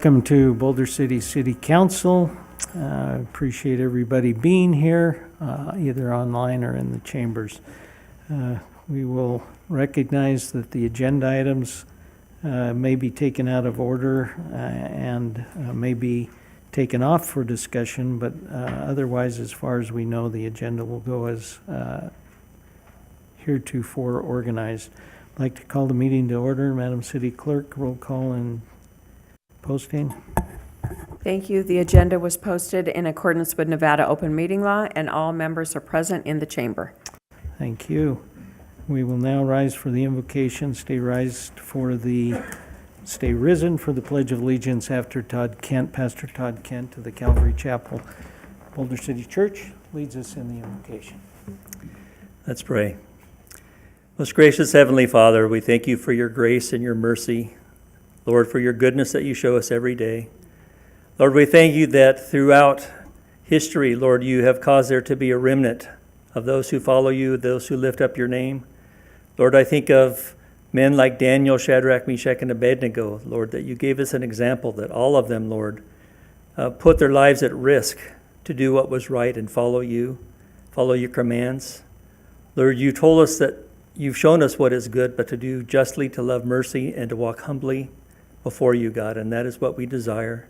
Welcome to Boulder City City Council. Appreciate everybody being here, either online or in the chambers. We will recognize that the agenda items may be taken out of order and may be taken off for discussion, but otherwise, as far as we know, the agenda will go as heretofore organized. I'd like to call the meeting to order. Madam City Clerk, roll call and posting. Thank you. The agenda was posted in accordance with Nevada open meeting law, and all members are present in the chamber. Thank you. We will now rise for the invocation. Stay risen for the Pledge of Allegiance after Pastor Todd Kent to the Calvary Chapel, Boulder City Church, leads us in the invocation. Let's pray. Most gracious Heavenly Father, we thank you for your grace and your mercy. Lord, for your goodness that you show us every day. Lord, we thank you that throughout history, Lord, you have caused there to be a remnant of those who follow you, those who lift up your name. Lord, I think of men like Daniel, Shadrach, Meshach, and Abednego, Lord, that you gave us an example that all of them, Lord, put their lives at risk to do what was right and follow your commands. Lord, you told us that you've shown us what is good, but to do justly, to love mercy, and to walk humbly before you, God, and that is what we desire.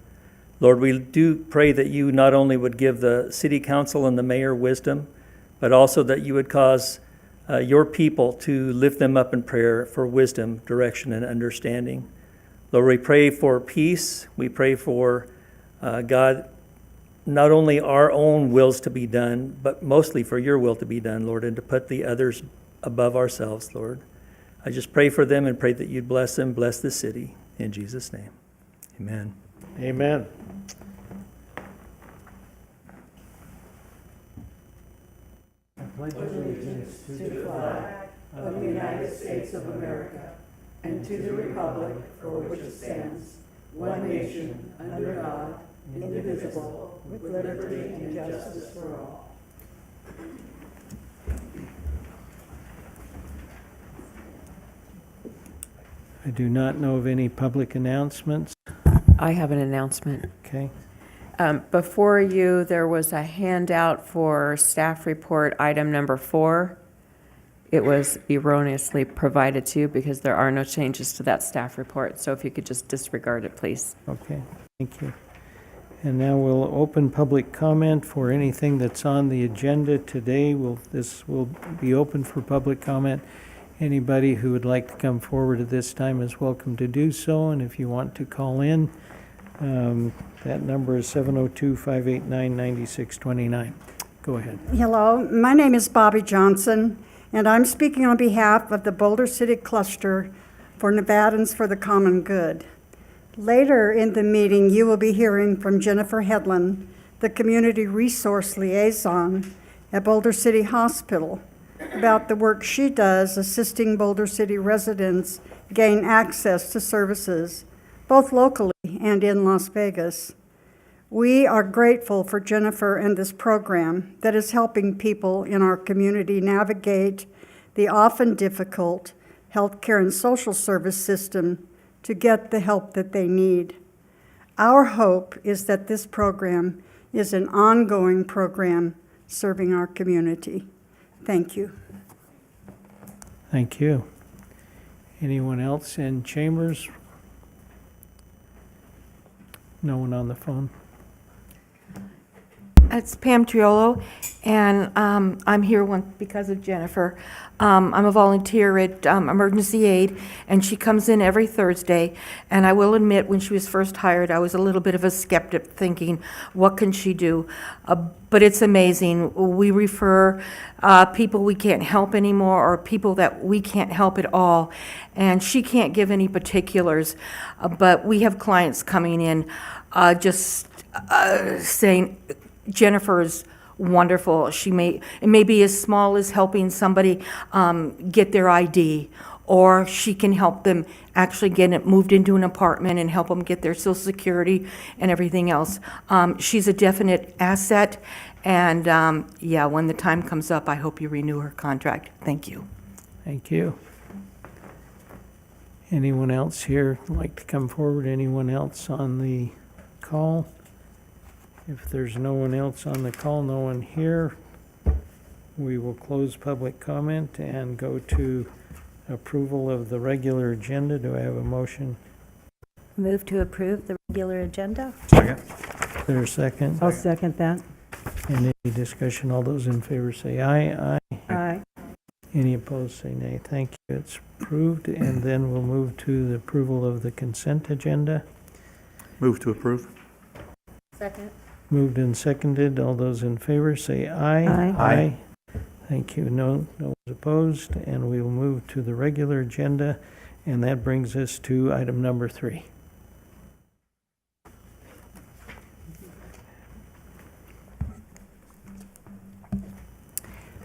Lord, we do pray that you not only would give the city council and the mayor wisdom, but also that you would cause your people to lift them up in prayer for wisdom, direction, and understanding. Lord, we pray for peace. We pray for, God, not only our own wills to be done, but mostly for your will to be done, Lord, and to put the others above ourselves, Lord. I just pray for them and pray that you'd bless them, bless the city. In Jesus' name, amen. Amen. I pledge allegiance to the flag of the United States of America and to the republic for which it stands, one nation, under God, indivisible, with liberty and justice for all. I do not know of any public announcements. I have an announcement. Okay. Before you, there was a handout for staff report item number 4. It was erroneously provided to you because there are no changes to that staff report. So if you could just disregard it, please. Okay, thank you. And now we'll open public comment for anything that's on the agenda today. This will be open for public comment. Anybody who would like to come forward at this time is welcome to do so. And if you want to call in, that number is 702-589-9629. Go ahead. Hello, my name is Bobby Johnson, and I'm speaking on behalf of the Boulder City Cluster for Nevadans for the Common Good. Later in the meeting, you will be hearing from Jennifer Hedlund, the Community Resource Liaison at Boulder City Hospital, about the work she does assisting Boulder City residents gain access to services, both locally and in Las Vegas. We are grateful for Jennifer and this program that is helping people in our community navigate the often difficult healthcare and social service system to get the help that they need. Our hope is that this program is an ongoing program serving our community. Thank you. Thank you. Anyone else in chambers? No one on the phone? It's Pam Triolo, and I'm here because of Jennifer. I'm a volunteer at Emergency Aid, and she comes in every Thursday. And I will admit, when she was first hired, I was a little bit of a skeptic, thinking, what can she do? But it's amazing. We refer people we can't help anymore, or people that we can't help at all. And she can't give any particulars, but we have clients coming in just saying, Jennifer's wonderful. It may be as small as helping somebody get their ID, or she can help them actually get it moved into an apartment and help them get their Social Security and everything else. She's a definite asset, and yeah, when the time comes up, I hope you renew her contract. Thank you. Thank you. Anyone else here like to come forward? Anyone else on the call? If there's no one else on the call, no one here, we will close public comment and go to approval of the regular agenda. Do I have a motion? Move to approve the regular agenda? Is there a second? I'll second that. Any discussion? All those in favor say aye. Aye. Aye. Any opposed say nay. Thank you. It's approved. And then we'll move to the approval of the consent agenda. Move to approve. Second. Moved and seconded. All those in favor say aye. Aye. Aye. Thank you. No one's opposed. And we will move to the regular agenda. And that brings us to item number 3.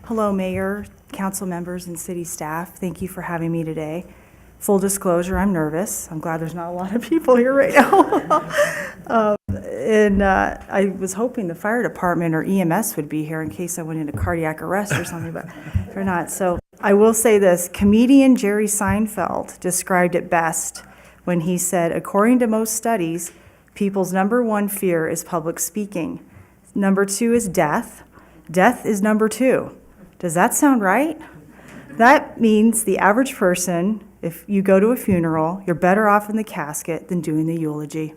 Hello, Mayor, council members, and city staff. Thank you for having me today. Full disclosure, I'm nervous. I'm glad there's not a lot of people here right now. I was hoping the fire department or EMS would be here in case I went into cardiac arrest or something, but they're not. So I will say this, comedian Jerry Seinfeld described it best when he said, according to most studies, people's number 1 fear is public speaking. Number 2 is death. Death is number 2. Does that sound right? That means the average person, if you go to a funeral, you're better off in the casket than doing the eulogy.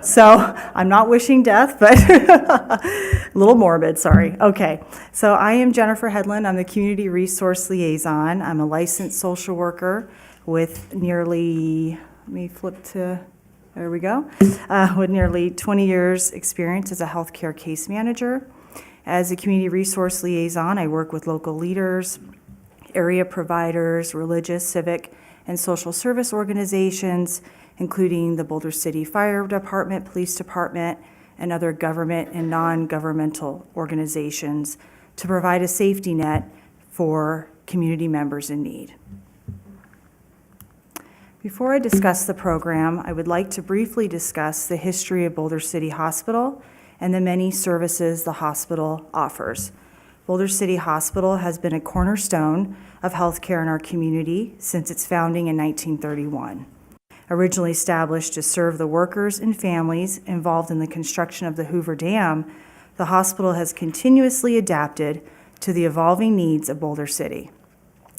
So I'm not wishing death, but a little morbid, sorry. Okay, so I am Jennifer Headland. I'm the Community Resource Liaison. I'm a licensed social worker with nearly, let me flip to, there we go, with nearly 20 years experience as a healthcare case manager. As a community resource liaison, I work with local leaders, area providers, religious, civic, and social service organizations, including the Boulder City Fire Department, Police Department, and other government and non-governmental organizations to provide a safety net for community members in need. Before I discuss the program, I would like to briefly discuss the history of Boulder City Hospital and the many services the hospital offers. Boulder City Hospital has been a cornerstone of healthcare in our community since its founding in 1931. Originally established to serve the workers and families involved in the construction of the Hoover Dam, the hospital has continuously adapted to the evolving needs of Boulder City.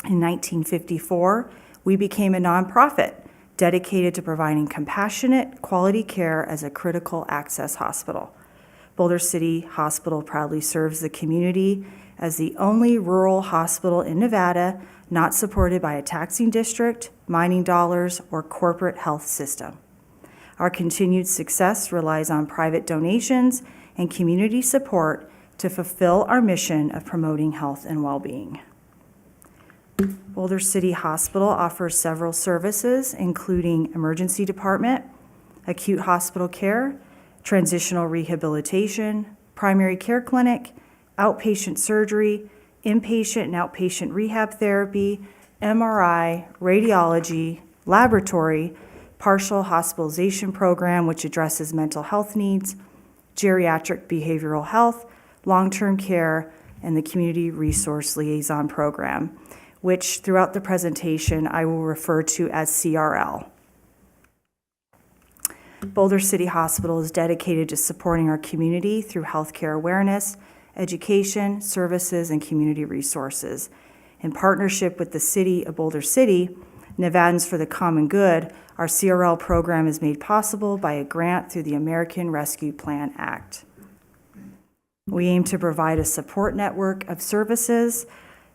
In 1954, we became a nonprofit dedicated to providing compassionate, quality care as a critical access hospital. Boulder City Hospital proudly serves the community as the only rural hospital in Nevada not supported by a taxing district, mining dollars, or corporate health system. Our continued success relies on private donations and community support to fulfill our mission of promoting health and well-being. Boulder City Hospital offers several services, including emergency department, acute hospital care, transitional rehabilitation, primary care clinic, outpatient surgery, inpatient and outpatient rehab therapy, MRI, radiology, laboratory, partial hospitalization program, which addresses mental health needs, geriatric behavioral health, long-term care, and the Community Resource Liaison Program, which throughout the presentation I will refer to as CRL. Boulder City Hospital is dedicated to supporting our community through healthcare awareness, education, services, and community resources. In partnership with the City of Boulder City, Nevadans for the Common Good, our CRL program is made possible by a grant through the American Rescue Plan Act. We aim to provide a support network of services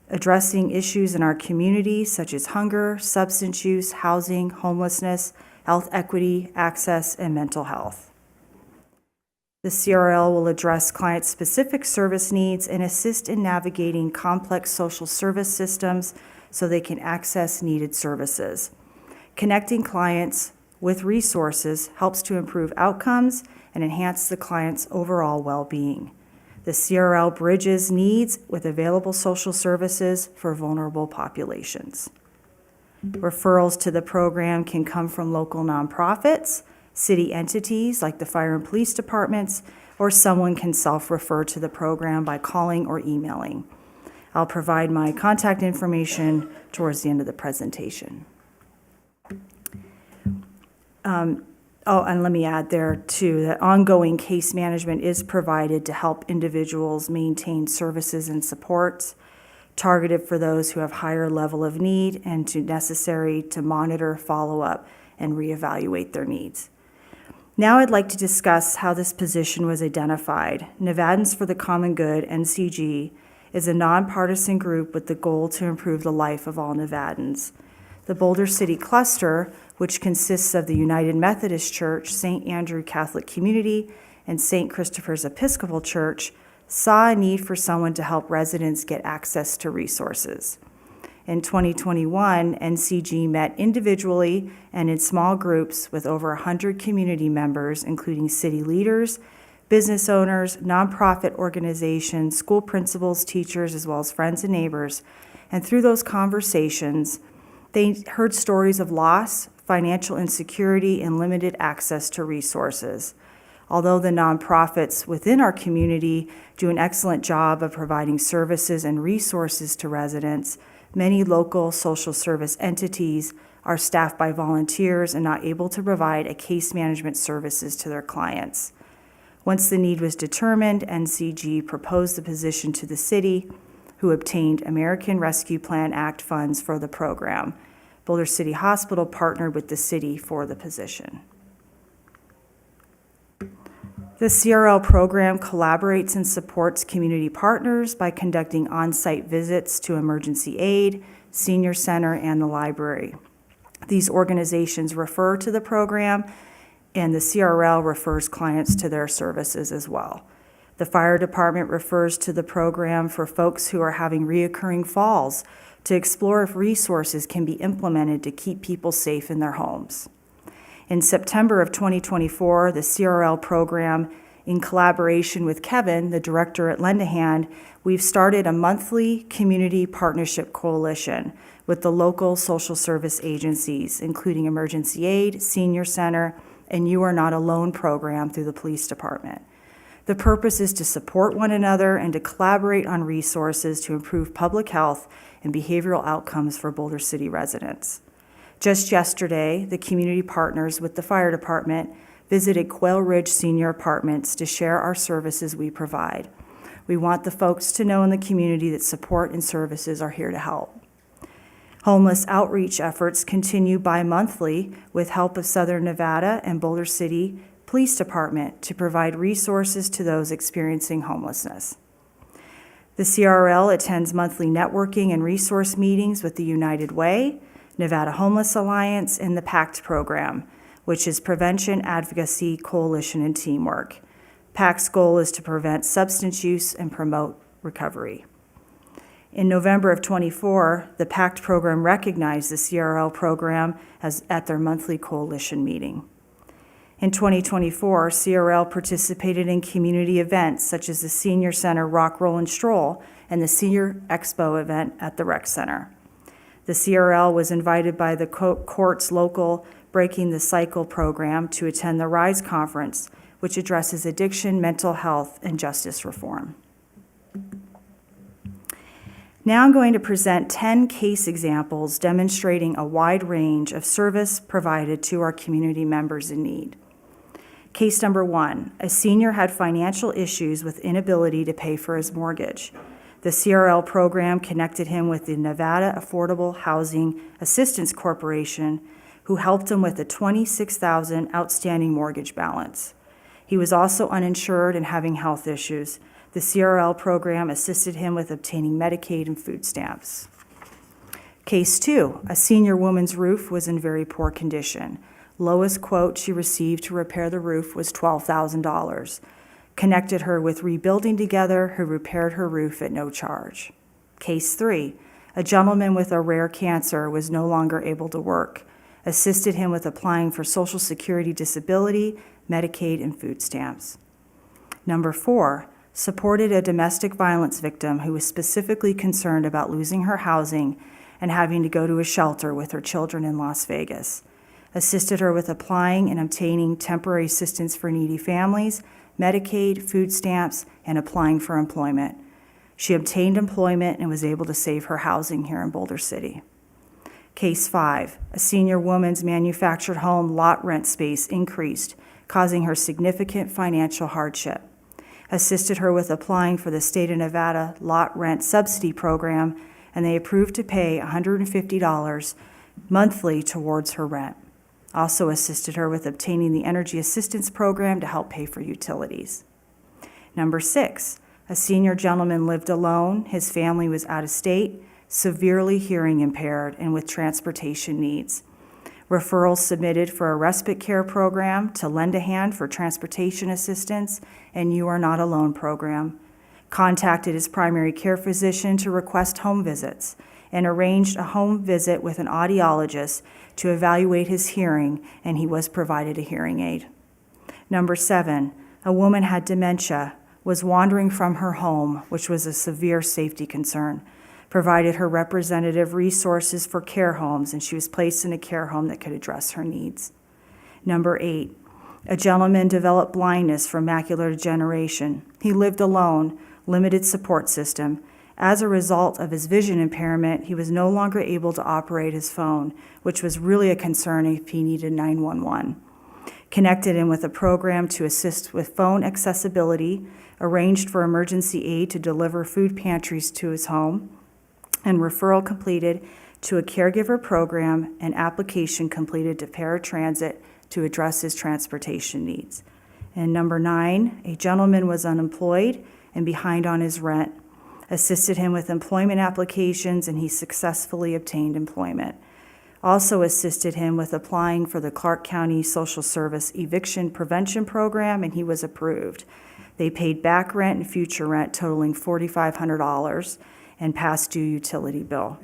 addressing issues in our community such as hunger, substance use, housing, homelessness, health equity, access, and mental health. The CRL will address client-specific service needs and assist in navigating complex social service systems so they can access needed services. Connecting clients with resources helps to improve outcomes and enhance the client's overall well-being. The CRL bridges needs with available social services for vulnerable populations. Referrals to the program can come from local nonprofits, city entities like the fire and police departments, or someone can self-refer to the program by calling or emailing. I'll provide my contact information towards the end of the presentation. Oh, and let me add there too, that ongoing case management is provided to help individuals maintain services and supports targeted for those who have higher level of need and necessary to monitor, follow up, and reevaluate their needs. Now I'd like to discuss how this position was identified. Nevadans for the Common Good, NCG, is a nonpartisan group with the goal to improve the life of all Nevadans. The Boulder City Cluster, which consists of the United Methodist Church, St. Andrew Catholic Community, and St. Christopher's Episcopal Church, saw a need for someone to help residents get access to resources. In 2021, NCG met individually and in small groups with over 100 community members, including city leaders, business owners, nonprofit organizations, school principals, teachers, as well as friends and neighbors. And through those conversations, they heard stories of loss, financial insecurity, and limited access to resources. Although the nonprofits within our community do an excellent job of providing services and resources to residents, many local social service entities are staffed by volunteers and not able to provide a case management services to their clients. Once the need was determined, NCG proposed the position to the city, who obtained American Rescue Plan Act funds for the program. Boulder City Hospital partnered with the city for the position. The CRL program collaborates and supports community partners by conducting on-site visits to emergency aid, senior center, and the library. These organizations refer to the program, and the CRL refers clients to their services as well. The fire department refers to the program for folks who are having reoccurring falls to explore if resources can be implemented to keep people safe in their homes. In September of 2024, the CRL program, in collaboration with Kevin, the director at Lend a Hand, we've started a monthly community partnership coalition with the local social service agencies, including Emergency Aid, Senior Center, and You Are Not Alone program through the police department. The purpose is to support one another and to collaborate on resources to improve public health and behavioral outcomes for Boulder City residents. Just yesterday, the community partners with the fire department visited Quail Ridge Senior Apartments to share our services we provide. We want the folks to know in the community that support and services are here to help. Homeless outreach efforts continue bi-monthly with help of Southern Nevada and Boulder City Police Department to provide resources to those experiencing homelessness. The CRL attends monthly networking and resource meetings with the United Way, Nevada Homeless Alliance, and the PACT program, which is Prevention, Advocacy, Coalition, and Teamwork. PACT's goal is to prevent substance use and promote recovery. In November of 24, the PACT program recognized the CRL program at their monthly coalition meeting. In 2024, CRL participated in community events such as the Senior Center Rock, Roll, and Stroll and the Senior Expo event at the Rec Center. The CRL was invited by the court's local Breaking the Cycle program to attend the RISE conference, which addresses addiction, mental health, and justice reform. Now I'm going to present 10 case examples demonstrating a wide range of service provided to our community members in need. Case number 1, a senior had financial issues with inability to pay for his mortgage. The CRL program connected him with the Nevada Affordable Housing Assistance Corporation, who helped him with a $26,000 outstanding mortgage balance. He was also uninsured and having health issues. The CRL program assisted him with obtaining Medicaid and food stamps. Case 2, a senior woman's roof was in very poor condition. Lowest quote she received to repair the roof was $12,000. Connected her with Rebuilding Together, who repaired her roof at no charge. Case 3, a gentleman with a rare cancer was no longer able to work. Assisted him with applying for Social Security disability, Medicaid, and food stamps. Number 4, supported a domestic violence victim who was specifically concerned about losing her housing and having to go to a shelter with her children in Las Vegas. Assisted her with applying and obtaining temporary assistance for needy families, Medicaid, food stamps, and applying for employment. She obtained employment and was able to save her housing here in Boulder City. Case 5, a senior woman's manufactured home lot rent space increased, causing her significant financial hardship. Assisted her with applying for the state of Nevada lot rent subsidy program, and they approved to pay $150 monthly towards her rent. Also assisted her with obtaining the energy assistance program to help pay for utilities. Number 6, a senior gentleman lived alone. His family was out of state, severely hearing impaired, and with transportation needs. Referrals submitted for a respite care program to Lend a Hand for transportation assistance and You Are Not Alone program. Contacted his primary care physician to request home visits and arranged a home visit with an audiologist to evaluate his hearing, and he was provided a hearing aid. Number 7, a woman had dementia, was wandering from her home, which was a severe safety concern. Provided her representative resources for care homes, and she was placed in a care home that could address her needs. Number 8, a gentleman developed blindness from macular degeneration. He lived alone, limited support system. As a result of his vision impairment, he was no longer able to operate his phone, which was really a concern if he needed 911. Connected him with a program to assist with phone accessibility, arranged for emergency aid to deliver food pantries to his home, and referral completed to a caregiver program and application completed to paratransit to address his transportation needs. And number 9, a gentleman was unemployed and behind on his rent. Assisted him with employment applications, and he successfully obtained employment. Also assisted him with applying for the Clark County Social Service Eviction Prevention Program, and he was approved. They paid back rent and future rent totaling $4,500 and past due utility bill.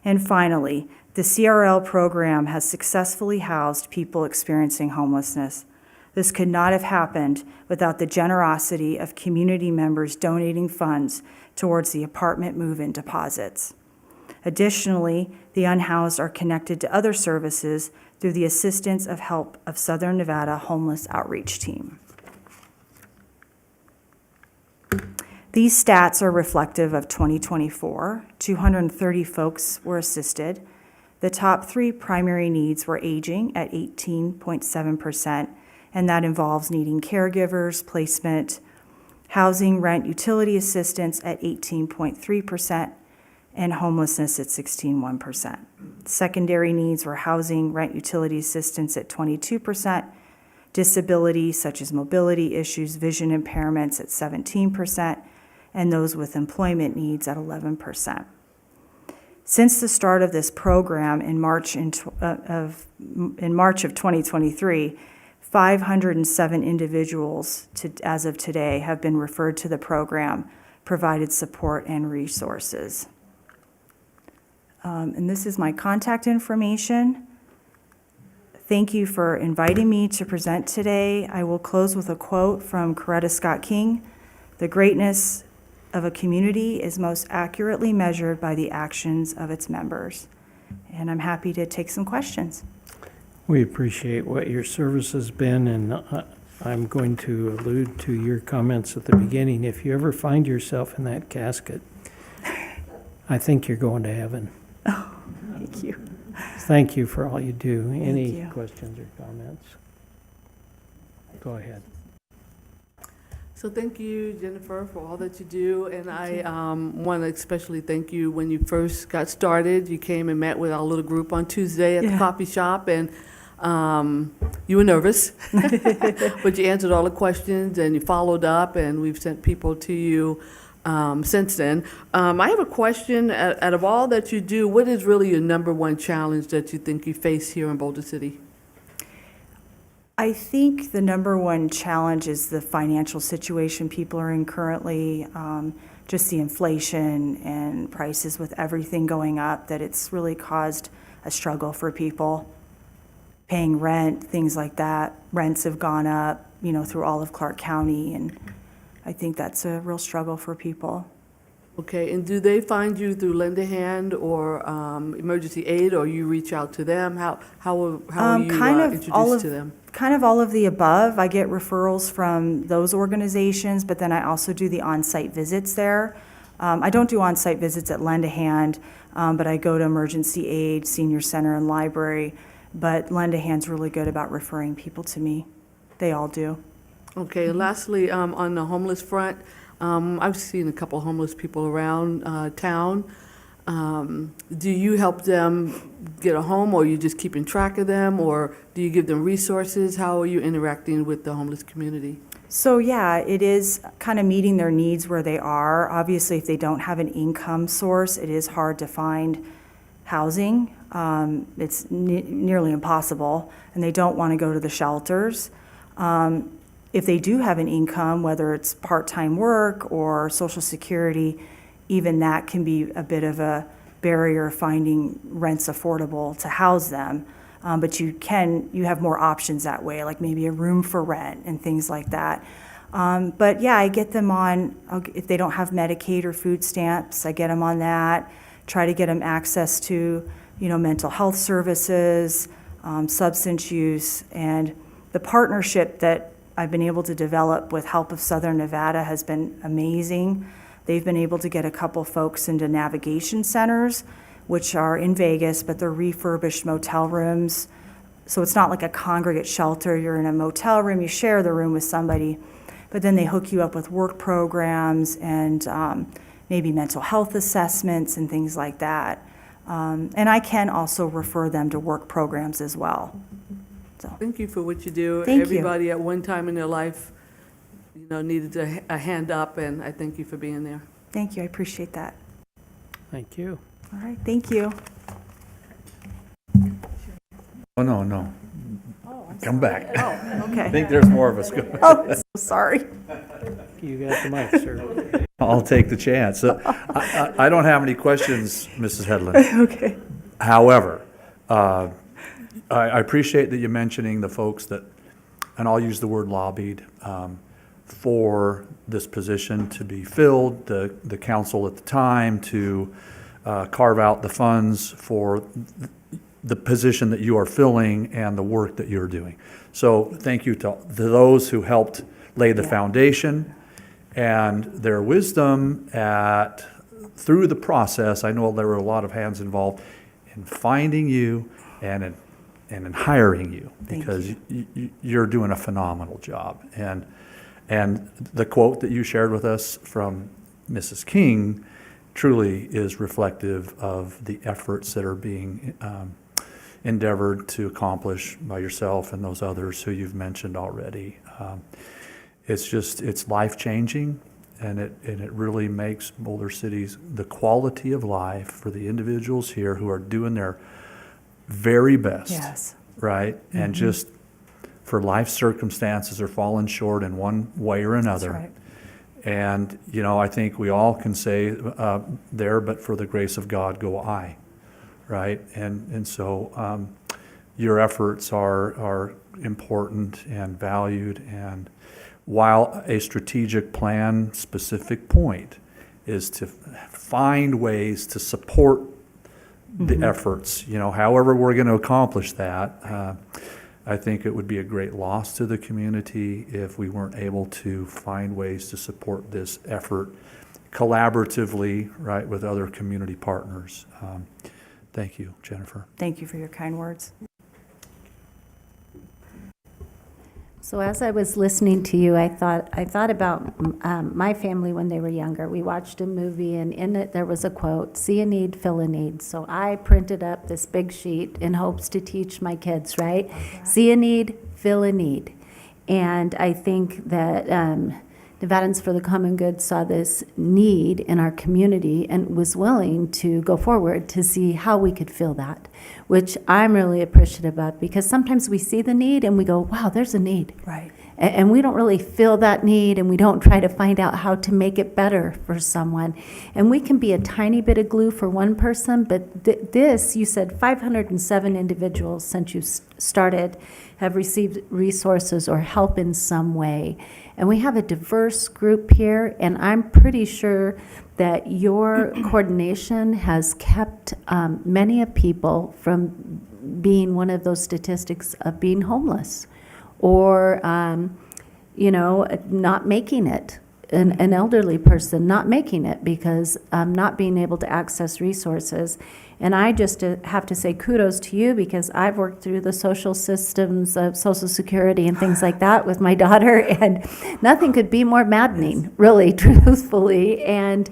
And finally, the CRL program has successfully housed people experiencing homelessness. This could not have happened without the generosity of community members donating funds towards the apartment move-in deposits. Additionally, the unhoused are connected to other services through the assistance of help of Southern Nevada Homeless Outreach Team. These stats are reflective of 2024. 230 folks were assisted. The top 3 primary needs were aging at 18.7%, and that involves needing caregivers, placement, housing, rent, utility assistance at 18.3%, and homelessness at 16.1%. Secondary needs were housing, rent, utility assistance at 22%, disability such as mobility issues, vision impairments at 17%, and those with employment needs at 11%. Since the start of this program in March of 2023, 507 individuals as of today have been referred to the program, provided support and resources. And this is my contact information. Thank you for inviting me to present today. I will close with a quote from Coretta Scott King: "The greatness of a community is most accurately measured by the actions of its members." And I'm happy to take some questions. We appreciate what your service has been, and I'm going to allude to your comments at the beginning. If you ever find yourself in that casket, I think you're going to heaven. Oh, thank you. Thank you for all you do. Any you. questions or comments? Go ahead. So thank you, Jennifer, for all that you do. And I want to especially thank you when you first got started. You came and met with our little group on Tuesday at the coffee shop, and you were nervous, but you answered all the questions and you followed up, and we've sent people to you since then. I have a question. Out of all that you do, what is really your number one challenge that you think you face here in Boulder City? I think the number one challenge is the financial situation people are in currently, just the inflation and prices with everything going up, that it's really caused a struggle for people. Paying rent, things like that. Rents have gone up, through all of Clark County, and I think that's a real struggle for people. Okay, and do they find you through Lend a Hand or emergency aid, or you reach out to them? How are you introduced to them? Kind of all of the above. I get referrals from those organizations, but then I also do the on-site visits there. I don't do on-site visits at Lend a Hand, but I go to emergency aid, senior center, and library. But Lend a Hand's really good about referring people to me. They all do. Okay, and lastly, on the homeless front, I've seen a couple homeless people around town. Do you help them get a home, or are you just keeping track of them, or do you give them resources? How are you interacting with the homeless community? So yeah, it is kind of meeting their needs where they are. Obviously, if they don't have an income source, it is hard to find housing. It's nearly impossible, and they don't want to go to the shelters. If they do have an income, whether it's part-time work or Social Security, even that can be a bit of a barrier finding rents affordable to house them. But you have more options that way, like maybe a room for rent and things like that. But yeah, I get them on, if they don't have Medicaid or food stamps, I get them on that. Try to get them access to, mental health services, substance use, and the partnership that I've been able to develop with Help of Southern Nevada has been amazing. They've been able to get a couple folks into navigation centers, which are in Vegas, but they're refurbished motel rooms. So it's not like a congregate shelter. You're in a motel room, you share the room with somebody, but then they hook you up with work programs and maybe mental health assessments and things like that. And I can also refer them to work programs as well. So, Thank you for what you do. Thank you. Everybody at one time in their life, needed a hand up, and I thank you for being there. thank you, I appreciate that. Thank you. All right, thank you. Oh, no. Come back. Oh, I okay. think there's more of us. Oh, so sorry. You got the mic, sir. I'll take the chance. I don't have any questions, Mrs. Hedlund. Okay. However, I appreciate that you're mentioning the folks that, and I'll use the word lobbied, for this position to be filled, the council at the time to carve out the funds for the position that you are filling and the work that you're doing. So thank you to those who helped lay the foundation and their wisdom through the process. I know there were a lot of hands involved in finding you and in hiring you, because you're doing a phenomenal job. And the quote that you shared with us from Mrs. King truly is reflective of the efforts that are being endeavored to accomplish by yourself and those others who you've mentioned already. It's life-changing, and it really makes Boulder City's, the quality of life for the individuals here who are doing their very best. Yes. Right? And just for life circumstances are falling short in one way or another. That's right. And, I think we all can say there, but for the grace of God go I, right? And so your efforts are important and valued. And while a strategic plan specific point is to find ways to support the efforts, however we're going to accomplish that, I think it would be a great loss to the community if we weren't able to find ways to support this effort collaboratively, right, with other community partners. Thank you, Jennifer. Thank you for your kind words. So as I was listening to you, I thought about my family when they were younger. We watched a movie, and in it there was a quote, "See a need, fill a need." So I printed up this big sheet in hopes to teach my kids, right? See a need, fill a need. And I think that Nevadans for the Common Good saw this need in our community and was willing to go forward to see how we could fill that, which I'm really appreciative of, because sometimes we see the need and we go, wow, there's a need. Right. And we don't really fill that need, and we don't try to find out how to make it better for someone. And we can be a tiny bit of glue for one person, but this, you said 507 individuals since you started have received resources or help in some way. And we have a diverse group here, and I'm pretty sure that your coordination has kept many of people from being one of those statistics of being homeless or, not making it. an elderly person not making it because not being able to access resources. And I just have to say kudos to you because I've worked through the social systems of Social Security and things like that with my daughter, and nothing could be more maddening, really, truthfully. And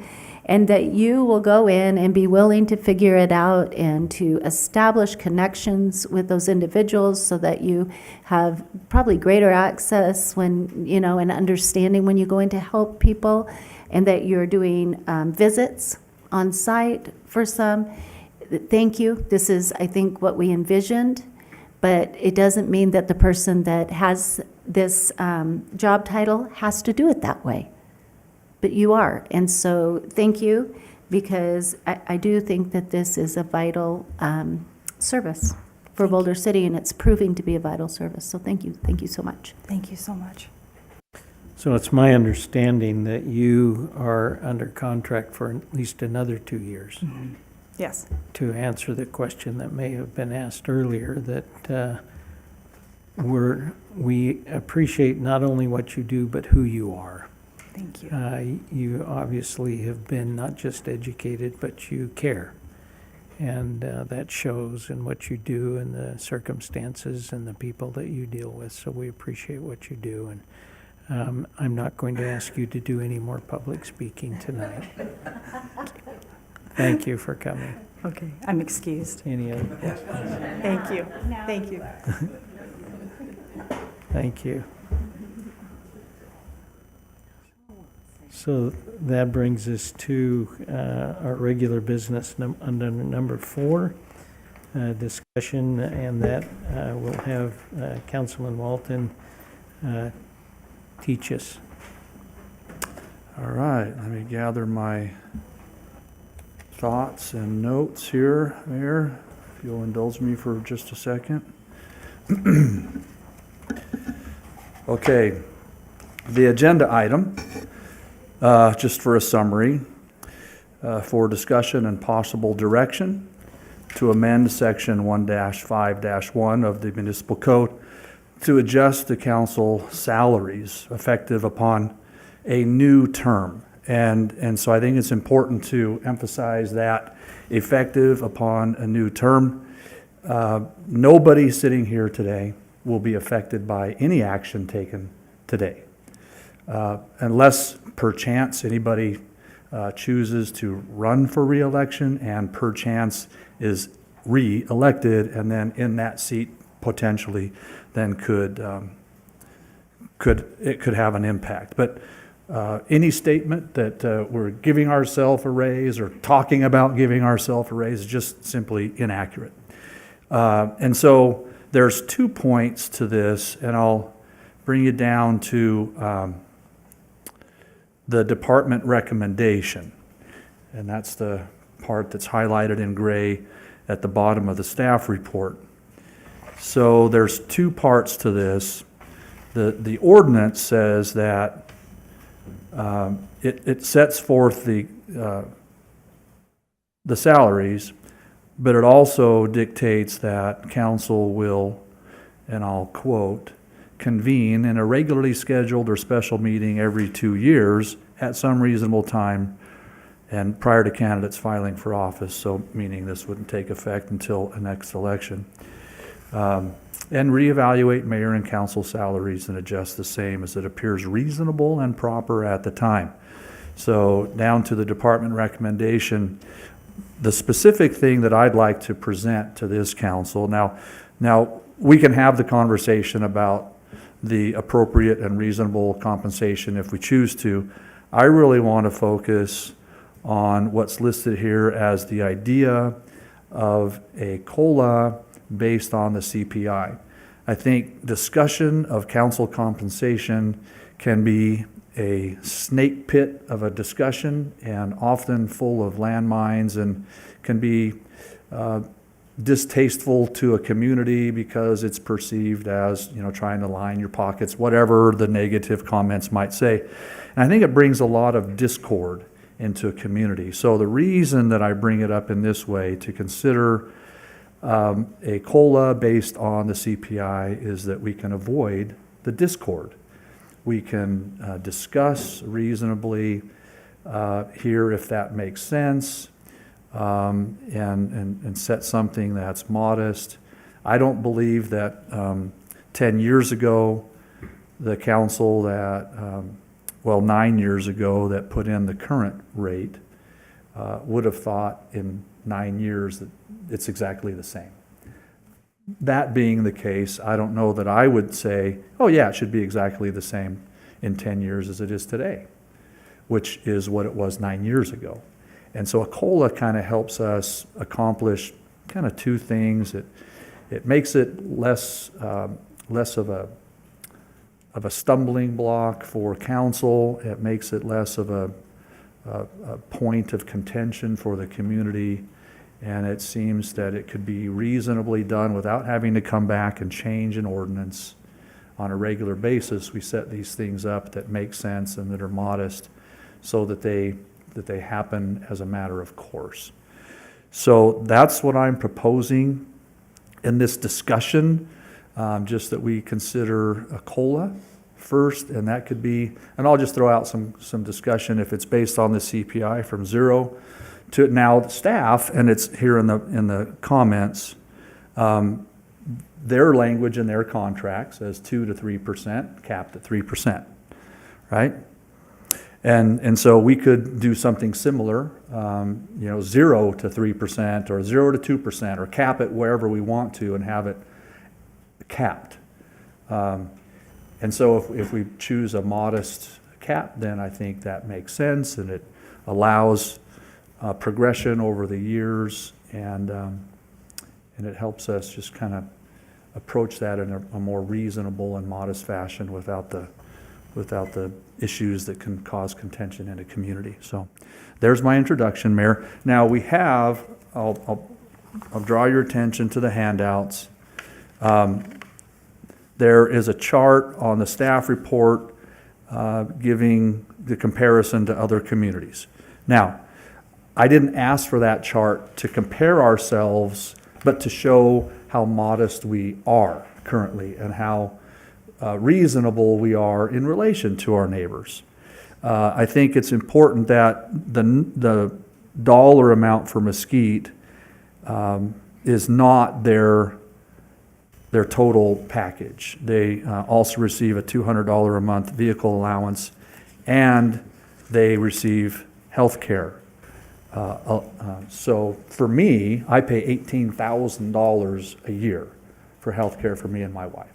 that you will go in and be willing to figure it out and to establish connections with those individuals so that you have probably greater access when, and understanding when you go in to help people, and that you're doing visits on site for some. Thank you. This is, I think, what we envisioned, but it doesn't mean that the person that has this job title has to do it that way. But you are, and so thank you, because I do think that this is a vital service for Boulder City, and it's proving to be a vital service. So thank you so much. Thank you so much. So it's my understanding that you are under contract for at least another 2 years. Yes. To answer the question that may have been asked earlier, that we appreciate not only what you do, but who you are. Thank you. You obviously have been not just educated, but you care. And that shows in what you do and the circumstances and the people that you deal with. So we appreciate what you do. And I'm not going to ask you to do any more public speaking tonight. Thank you for coming. Okay, I'm excused. Any other questions? Thank you. Thank you. Thank you. So that brings us to our regular business under number 4, discussion, and that we'll have Councilman Walton teach us. All right, let me gather my thoughts and notes here, Mayor, if you'll indulge me for just a second. Okay, the agenda item, just for a summary, for discussion and possible direction to amend Section 1-5-1 of the Municipal Code to adjust the council salaries effective upon a new term. And so I think it's important to emphasize that effective upon a new term. Nobody sitting here today will be affected by any action taken today. Unless perchance anybody chooses to run for re-election and perchance is re-elected, and then in that seat potentially then could have an impact. But any statement that we're giving ourselves a raise or talking about giving ourselves a raise is just simply inaccurate. And so there's 2 points to this, and I'll bring you down to the department recommendation. And that's the part that's highlighted in gray at the bottom of the staff report. So there's 2 parts to this. The ordinance says that it sets forth the salaries, but it also dictates that council will, and I'll quote, convene in a regularly scheduled or special meeting every 2 years at some reasonable time and prior to candidates filing for office, so meaning this wouldn't take effect until the next election. And reevaluate mayor and council salaries and adjust the same as it appears reasonable and proper at the time. So down to the department recommendation, the specific thing that I'd like to present to this council, now we can have the conversation about the appropriate and reasonable compensation if we choose to. I really want to focus on what's listed here as the idea of a COLA based on the CPI. I think discussion of council compensation can be a snake pit of a discussion and often full of landmines and can be distasteful to a community because it's perceived as, trying to line your pockets, whatever the negative comments might say. And I think it brings a lot of discord into a community. So the reason that I bring it up in this way to consider a COLA based on the CPI is that we can avoid the discord. We can discuss reasonably here if that makes sense, and set something that's modest. I don't believe that 10 years ago, the council that, 9 years ago, that put in the current rate would have thought in 9 years that it's exactly the same. That being the case, I don't know that I would say, oh yeah, it should be exactly the same in 10 years as it is today, which is what it was 9 years ago. And so a COLA kind of helps us accomplish kind of two things. It makes it less of a stumbling block for council. It makes it less of a point of contention for the community. And it seems that it could be reasonably done without having to come back and change an ordinance on a regular basis. We set these things up that make sense and that are modest so that they happen as a matter of course. So that's what I'm proposing in this discussion, just that we consider a COLA first, and that could be, and I'll just throw out some discussion if it's based on the CPI from 0 to now the staff, and it's here in the comments, their language in their contract says 2 to 3%, capped at 3%, right? And so we could do something similar, 0 to 3% or 0 to 2%, or cap it wherever we want to and have it capped. And so if we choose a modest cap, then I think that makes sense, and it allows progression over the years, and it helps us just kind of approach that in a more reasonable and modest fashion without the issues that can cause contention in a community. So there's my introduction, Mayor. Now we have, I'll draw your attention to the handouts. There is a chart on the staff report giving the comparison to other communities. Now, I didn't ask for that chart to compare ourselves, but to show how modest we are currently and how reasonable we are in relation to our neighbors. I think it's important that the dollar amount for Mesquite is not their total package. They also receive a $200 a month vehicle allowance, and they receive health care. So for me, I pay $18,000 a year for health care for me and my wife.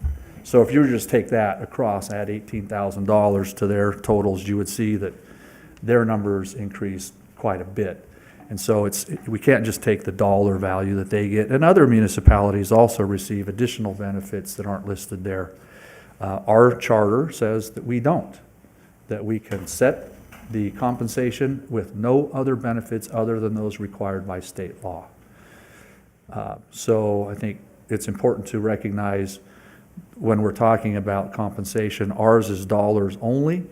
So if you were to just take that across, add $18,000 to their totals, you would see that their numbers increase quite a bit. And so we can't just take the dollar value that they get. And other municipalities also receive additional benefits that aren't listed there. Our charter says that we don't, that we can set the compensation with no other benefits other than those required by state law. So I think it's important to recognize when we're talking about compensation, ours is dollars only,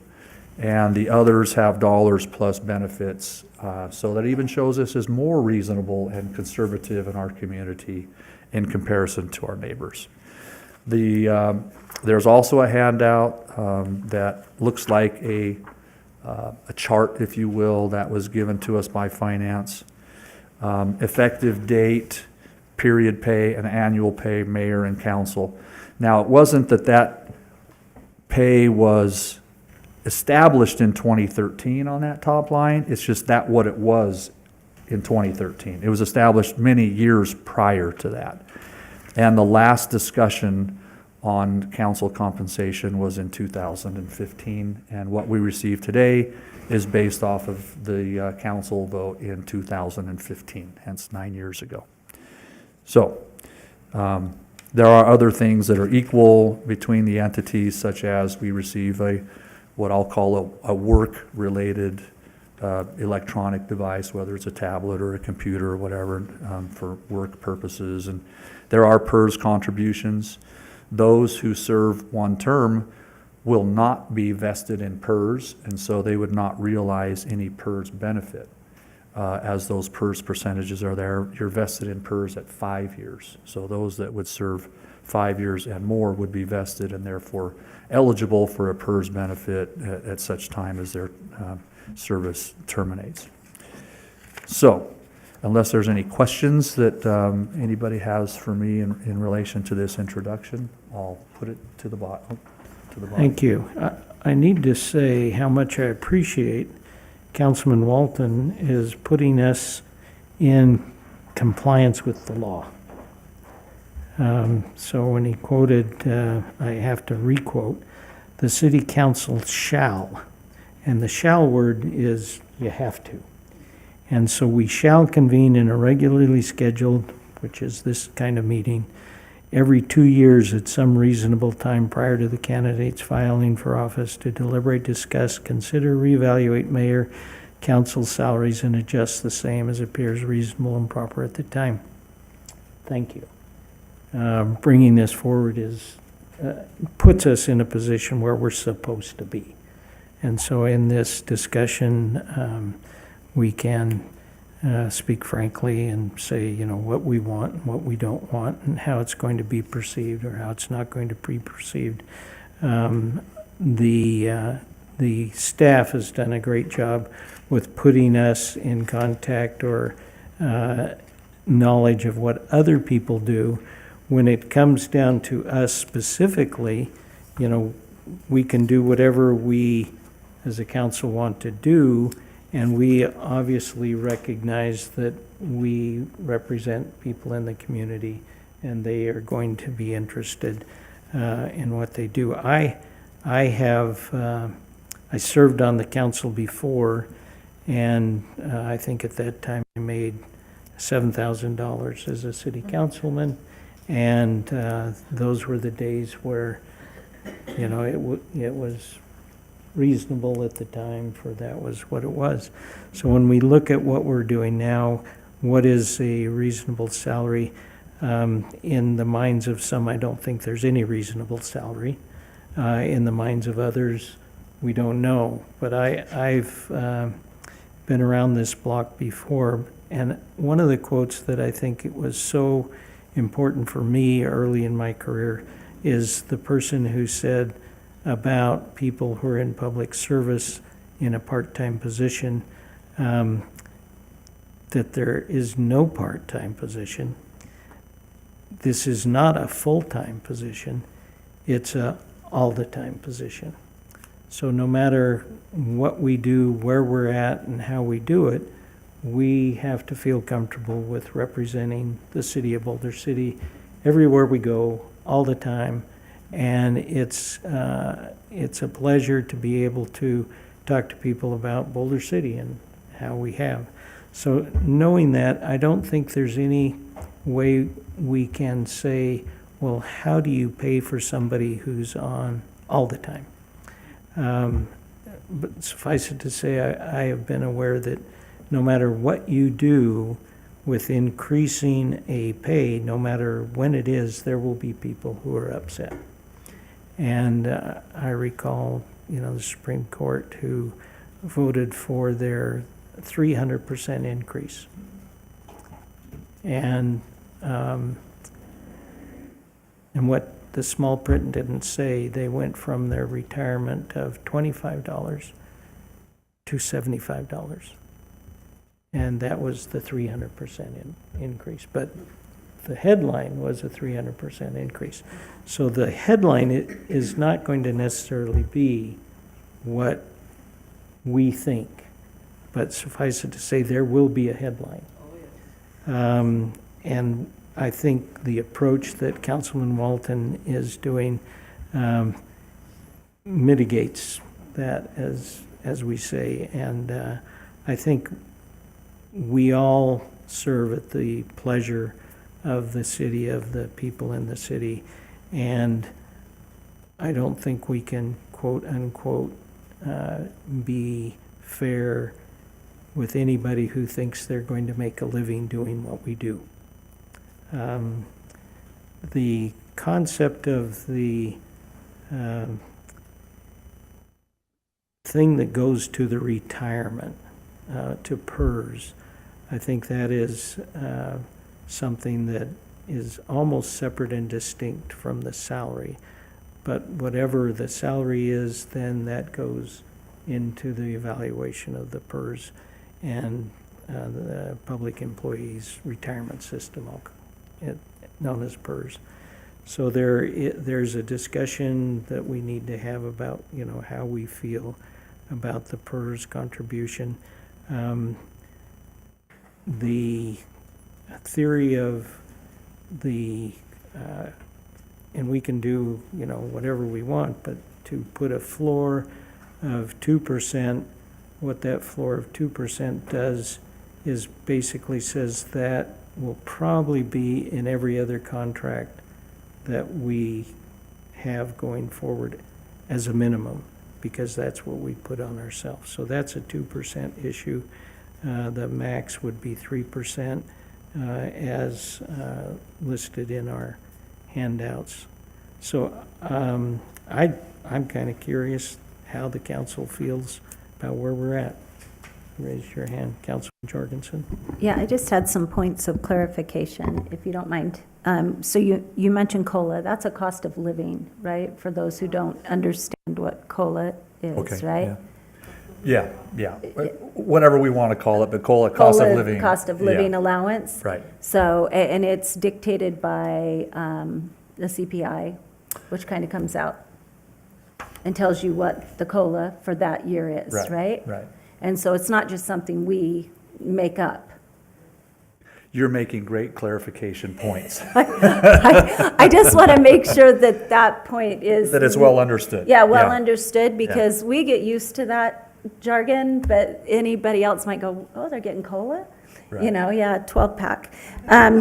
and the others have dollars plus benefits. So that even shows us as more reasonable and conservative in our community in comparison to our neighbors. There's also a handout that looks like a chart, if you will, that was given to us by finance. Effective date, period pay, and annual pay, mayor and council. Now, it wasn't that pay was established in 2013 on that top line. It's just that what it was in 2013. It was established many years prior to that. And the last discussion on council compensation was in 2015. And what we receive today is based off of the council vote in 2015, hence 9 years ago. So, there are other things that are equal between the entities, such as we receive what I'll call a work-related electronic device, whether it's a tablet or a computer or whatever, for work purposes. And there are PERS contributions. Those who serve one term will not be vested in PERS, and so they would not realize any PERS benefit. As those PERS percentages are there, you're vested in PERS at 5 years. So those that would serve 5 years and more would be vested and therefore eligible for a PERS benefit at such time as their service terminates. So, unless there's any questions that anybody has for me in relation to this introduction, I'll put it to the bottom. Thank you. I need to say how much I appreciate Councilman Walton is putting us in compliance with the law. So when he quoted, I have to requote, "The city council shall," and the shall word is you have to. And so we shall convene in a regularly scheduled, which is this kind of meeting, every 2 years at some reasonable time prior to the candidate's filing for office to deliberate, discuss, consider, reevaluate mayor, council salaries, and adjust the same as appears reasonable and proper at the time. Thank you. Bringing this forward puts us in a position where we're supposed to be. And so in this discussion, we can speak frankly and say, what we want and what we don't want and how it's going to be perceived or how it's not going to be perceived. The staff has done a great job with putting us in contact or knowledge of what other people do. When it comes down to us specifically, we can do whatever we as a council want to do, and we obviously recognize that we represent people in the community and they are going to be interested in what they do. I served on the council before, and I think at that time I made $7,000 as a city councilman. And those were the days where, it was reasonable at the time for that was what it was. So when we look at what we're doing now, what is a reasonable salary? In the minds of some, I don't think there's any reasonable salary. In the minds of others, we don't know. But I've been around this block before, and one of the quotes that I think it was so important for me early in my career is the person who said about people who are in public service in a part-time position, that there is no part-time position. This is not a full-time position. It's a all-the-time position. So no matter what we do, where we're at, and how we do it, we have to feel comfortable with representing the city of Boulder City everywhere we go, all the time. And it's a pleasure to be able to talk to people about Boulder City and how we have. So knowing that, I don't think there's any way we can say, well, how do you pay for somebody who's on all the time? But suffice it to say, I have been aware that no matter what you do with increasing a pay, no matter when it is, there will be people who are upset. And I recall, the Supreme Court who voted for their 300% increase. And what the small print didn't say, they went from their retirement of $25 to $75. And that was the 300% increase. But the headline was a 300% increase. So the headline is not going to necessarily be what we think. But suffice it to say, there will be a headline. And I think the approach that Councilman Walton is doing mitigates that, as we say. And I think we all serve at the pleasure of the city, of the people in the city. And I don't think we can, quote unquote, be fair with anybody who thinks they're going to make a living doing what we do. The concept of the thing that goes to the retirement, to PERS, I think that is something that is almost separate and distinct from the salary. But whatever the salary is, then that goes into the evaluation of the PERS and the Public Employees Retirement System, known as PERS. So there's a discussion that we need to have about, how we feel about the PERS contribution. The theory of and we can do, whatever we want, but to put a floor of 2%, what that floor of 2% does is basically says that will probably be in every other contract that we have going forward as a minimum, because that's what we put on ourselves. So that's a 2% issue. The max would be 3%, as listed in our handouts. So I'm kind of curious how the council feels about where we're at. Raise your hand, Councilman Jorgensen. Yeah, I just had some points of clarification, if you don't mind. So you mentioned COLA. That's a cost of living, right? For those who don't understand what COLA is, Okay, right? Yeah, whatever we want to call it, but COLA, cost of COLA, living. cost of living allowance. Right. So, and it's dictated by the CPI, which kind of comes out and tells you what the COLA for that year is, right? Right. And so it's not just something we make up. You're making great clarification points, I just want to make sure that that point is. that it's well understood. Yeah, well understood, because we get used to that jargon, but anybody else might go, oh, they're getting COLA? Right. 12-pack.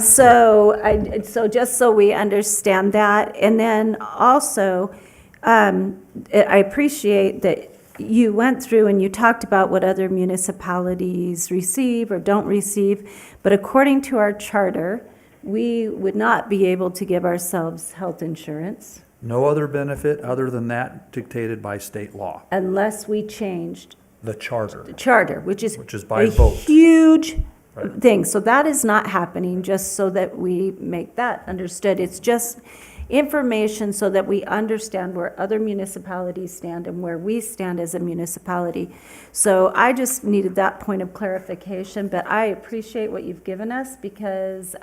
So just so we understand that. And then also, I appreciate that you went through and you talked about what other municipalities receive or don't receive, but according to our charter, we would not be able to give ourselves health insurance No other benefit other than that dictated by state law, unless we changed the charter. the charter, which is by a vote. huge Right. thing. So that is not happening, just so that we make that understood. It's just information so that we understand where other municipalities stand and where we stand as a municipality. So I just needed that point of clarification, but I appreciate what you've given us, because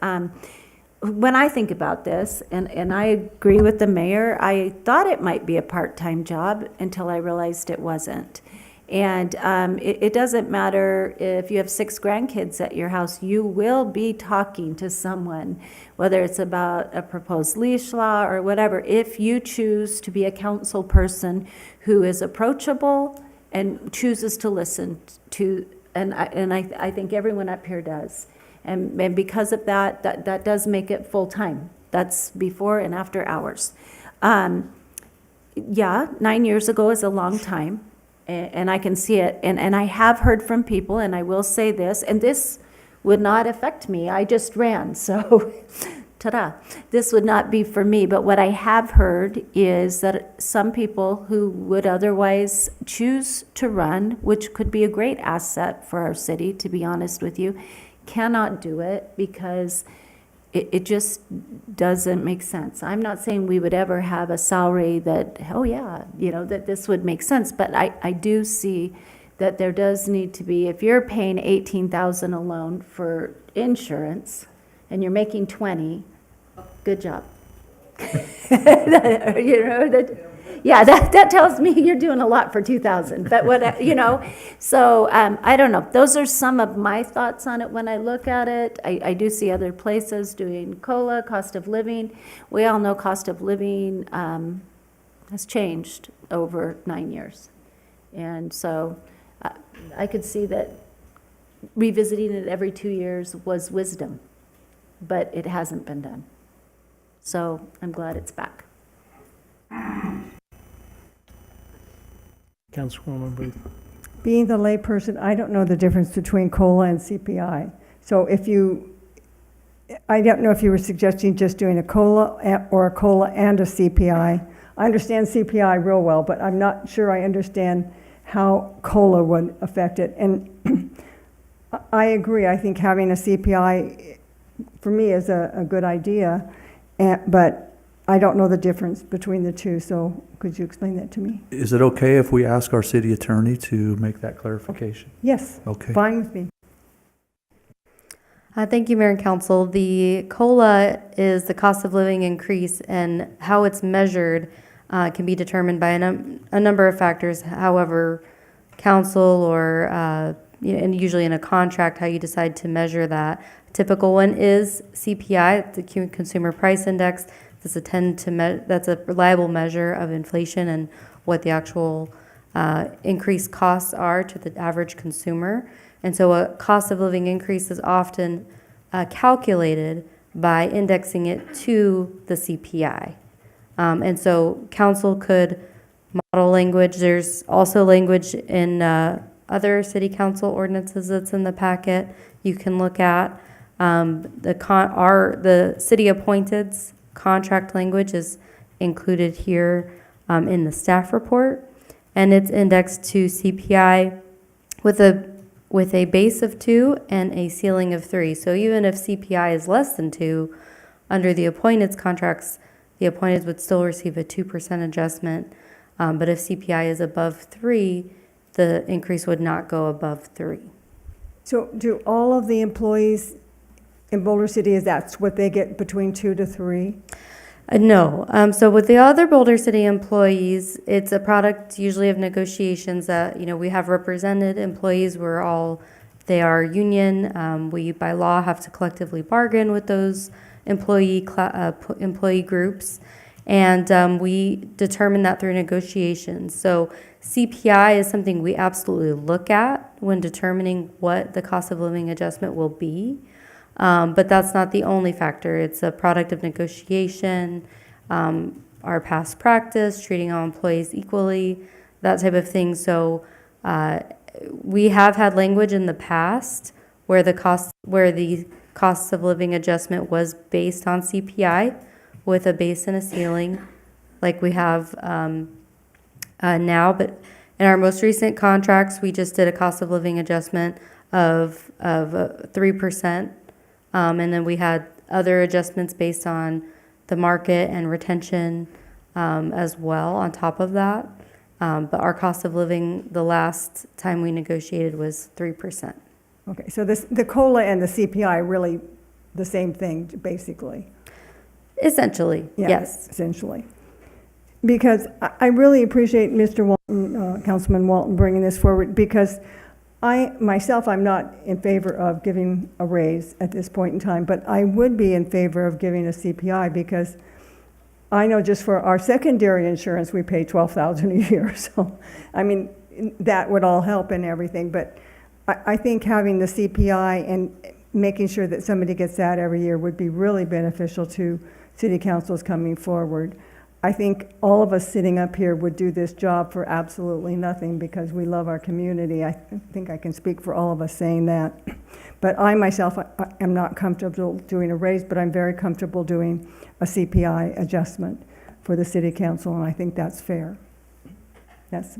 when I think about this, and I agree with the mayor, I thought it might be a part-time job until I realized it wasn't. And it doesn't matter if you have 6 grandkids at your house, you will be talking to someone, whether it's about a proposed leash law or whatever, if you choose to be a council person who is approachable and chooses to listen to, and I think everyone up here does. And because of that, that does make it full-time. That's before and after hours. 9 years ago is a long time. And I can see it, and I have heard from people, and I will say this, and this would not affect me, I just ran, so ta-da. This would not be for me, but what I have heard is that some people who would otherwise choose to run, which could be a great asset for our city, to be honest with you, cannot do it because it just doesn't make sense. I'm not saying we would ever have a salary that, that this would make sense, but I do see that there does need to be, if you're paying $18,000 alone for insurance and you're making 20, good job. That tells me you're doing a lot for 2,000, but so I don't know. Those are some of my thoughts on it when I look at it. I do see other places doing COLA, cost of living. We all know cost of living has changed over 9 years. And so I could see that revisiting it every 2 years was wisdom, but it hasn't been done. So I'm glad it's back. Councilwoman Booth. Being the layperson, I don't know the difference between COLA and CPI. So I don't know if you were suggesting just doing a COLA or a COLA and a CPI. I understand CPI real well, but I'm not sure I understand how COLA would affect it. And I agree, I think having a CPI for me, is a good idea, but I don't know the difference between the two, so could you explain that to me? Is it okay if we ask our city attorney to make that clarification? Yes, Okay. fine with me. Thank you, Mayor and Council. The COLA is the cost of living increase, and how it's measured can be determined by a number of factors. However, council or and usually in a contract, how you decide to measure that. Typical one is CPI, the Consumer Price Index. That's a reliable measure of inflation and what the actual increased costs are to the average consumer. And so a cost of living increase is often calculated by indexing it to the CPI. And so council could model language. There's also language in other city council ordinances that's in the packet you can look at. The city appointed's contract language is included here in the staff report, and it's indexed to CPI with a base of 2 and a ceiling of 3. So even if CPI is less than 2, under the appointed's contracts, the appointed would still receive a 2% adjustment. But if CPI is above 3, the increase would not go above 3. So do all of the employees in Boulder City, is that what they get, between 2 to 3? No. So with the other Boulder City employees, it's a product usually of negotiations that, we have represented employees. They are union. We, by law, have to collectively bargain with those employee groups. And we determine that through negotiations. So CPI is something we absolutely look at when determining what the cost of living adjustment will be. But that's not the only factor. It's a product of negotiation, our past practice, treating all employees equally, that type of thing. So we have had language in the past where the cost of living adjustment was based on CPI with a base and a ceiling, like we have now. But in our most recent contracts, we just did a cost of living adjustment of 3%. And then we had other adjustments based on the market and retention as well on top of that. But our cost of living, the last time we negotiated, was 3%. Okay, so the COLA and the CPI are really the same thing, basically. Essentially, Yeah, yes. essentially. Because I really appreciate Mr. Walton, Councilman Walton, bringing this forward, because I'm not in favor of giving a raise at this point in time, but I would be in favor of giving a CPI, because I know just for our secondary insurance, we pay $12,000 a year. So, that would all help and everything, but I think having the CPI and making sure that somebody gets that every year would be really beneficial to city councils coming forward. I think all of us sitting up here would do this job for absolutely nothing because we love our community. I think I can speak for all of us saying that. But I myself am not comfortable doing a raise, but I'm very comfortable doing a CPI adjustment for the city council, and I think that's fair. Yes.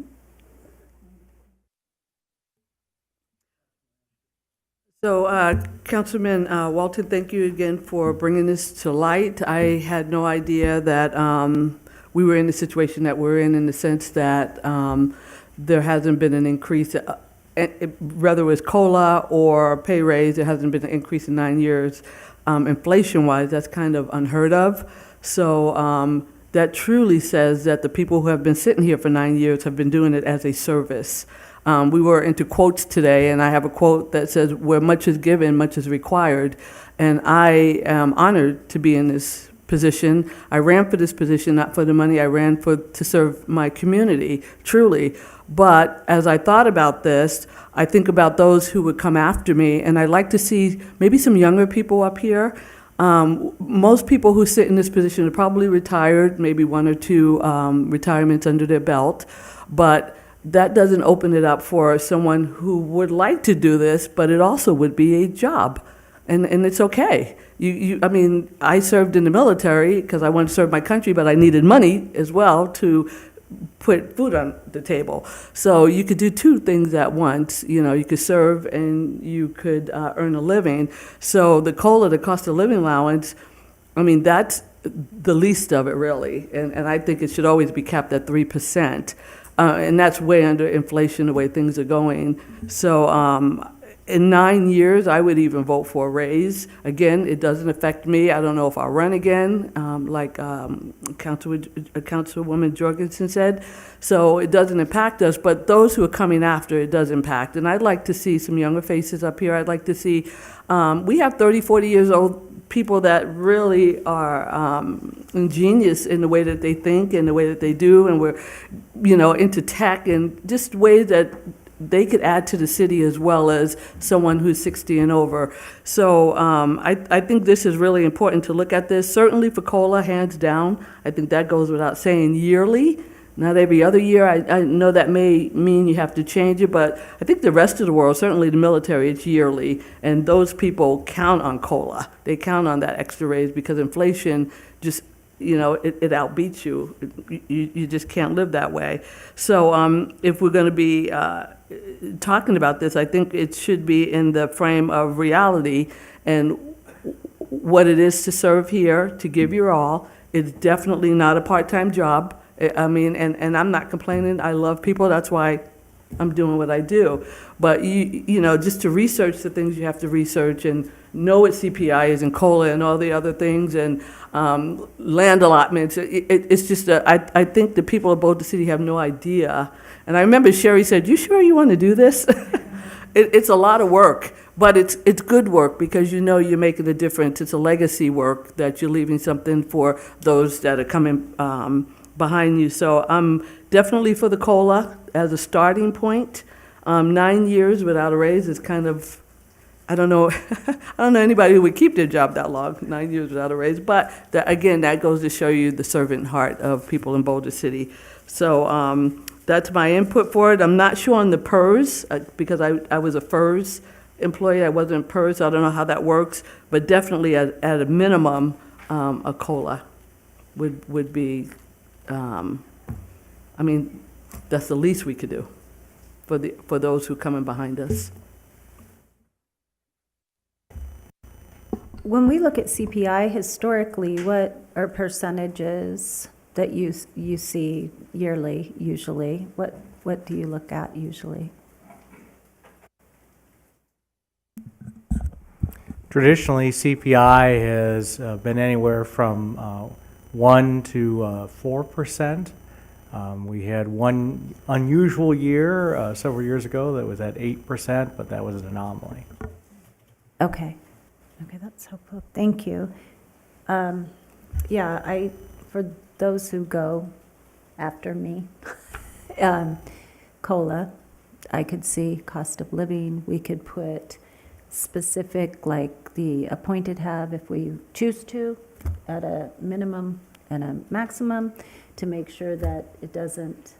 So, Councilman Walton, thank you again for bringing this to light. I had no idea that we were in the situation that we're in the sense that there hasn't been an increase, whether it was COLA or pay raise, there hasn't been an increase in 9 years. Inflation-wise, that's kind of unheard of. So that truly says that the people who have been sitting here for 9 years have been doing it as a service. We were into quotes today, and I have a quote that says, "Where much is given, much is required." And I am honored to be in this position. I ran for this position not for the money. I ran to serve my community, truly. But as I thought about this, I think about those who would come after me, and I'd like to see maybe some younger people up here. Most people who sit in this position are probably retired, maybe 1 or 2 retirements under their belt. But that doesn't open it up for someone who would like to do this, but it also would be a job, and it's okay. I served in the military because I wanted to serve my country, but I needed money as well to put food on the table. So you could do two things at once. You know, you could serve and you could earn a living. So the COLA, the cost of living allowance, I mean, that's the least of it, really. And I think it should always be capped at 3%. And that's way under inflation, the way things are going. So in 9 years, I would even vote for a raise. Again, it doesn't affect me. I don't know if I'll run again, like Councilwoman Jorgensen said. So it doesn't impact us, but those who are coming after, it does impact. And I'd like to see some younger faces up here. I'd like to see, we have 30, 40 years old people that really are ingenious in the way that they think and the way that they do, and we're, you know, into tech and just ways that they could add to the city as well as someone who's 60 and over. So I think this is really important to look at this. Certainly for COLA, hands down. I think that goes without saying. Yearly, not every other year. I know that may mean you have to change it, but I think the rest of the world, certainly the military, it's yearly. And those people count on COLA. They count on that extra raise because inflation just, you know, it outbeats you. You just can't live that way. So if we're going to be talking about this, I think it should be in the frame of reality and what it is to serve here, to give your all. It's definitely not a part-time job. I mean, and I'm not complaining. I love people. That's why I'm doing what I do. But, you know, just to research the things you have to research and know what CPI is and COLA and all the other things and land allotments. It's just, I think the people of Boulder City have no idea. And I remember Sherry said, "You sure you want to do this?" It's a lot of work, but it's good work because you know you're making a difference. It's a legacy work that you're leaving something for those that are coming behind you. So I'm definitely for the COLA as a starting point. 9 years without a raise is kind of, I don't know, I don't know anybody who would keep their job that long, 9 years without a raise. But again, that goes to show you the servant heart of people in Boulder City. So that's my input for it. I'm not sure on the PERS because I was a FERS employee. I wasn't PERS, so I don't know how that works. But definitely at a minimum, a COLA would be, I mean, that's the least we could do for those who are coming behind us. When we look at CPI historically, what are percentages that you see yearly usually? What do you look at usually? Traditionally, CPI has been anywhere from 1 to 4%. We had one unusual year several years ago that was at 8%, but that was an anomaly. Okay. Okay, that's helpful. Thank you. Yeah, for those who go after me, COLA, I could see cost of living. We could put specific, like the appointed have, if we choose to, at a minimum and a maximum, to make sure that it doesn't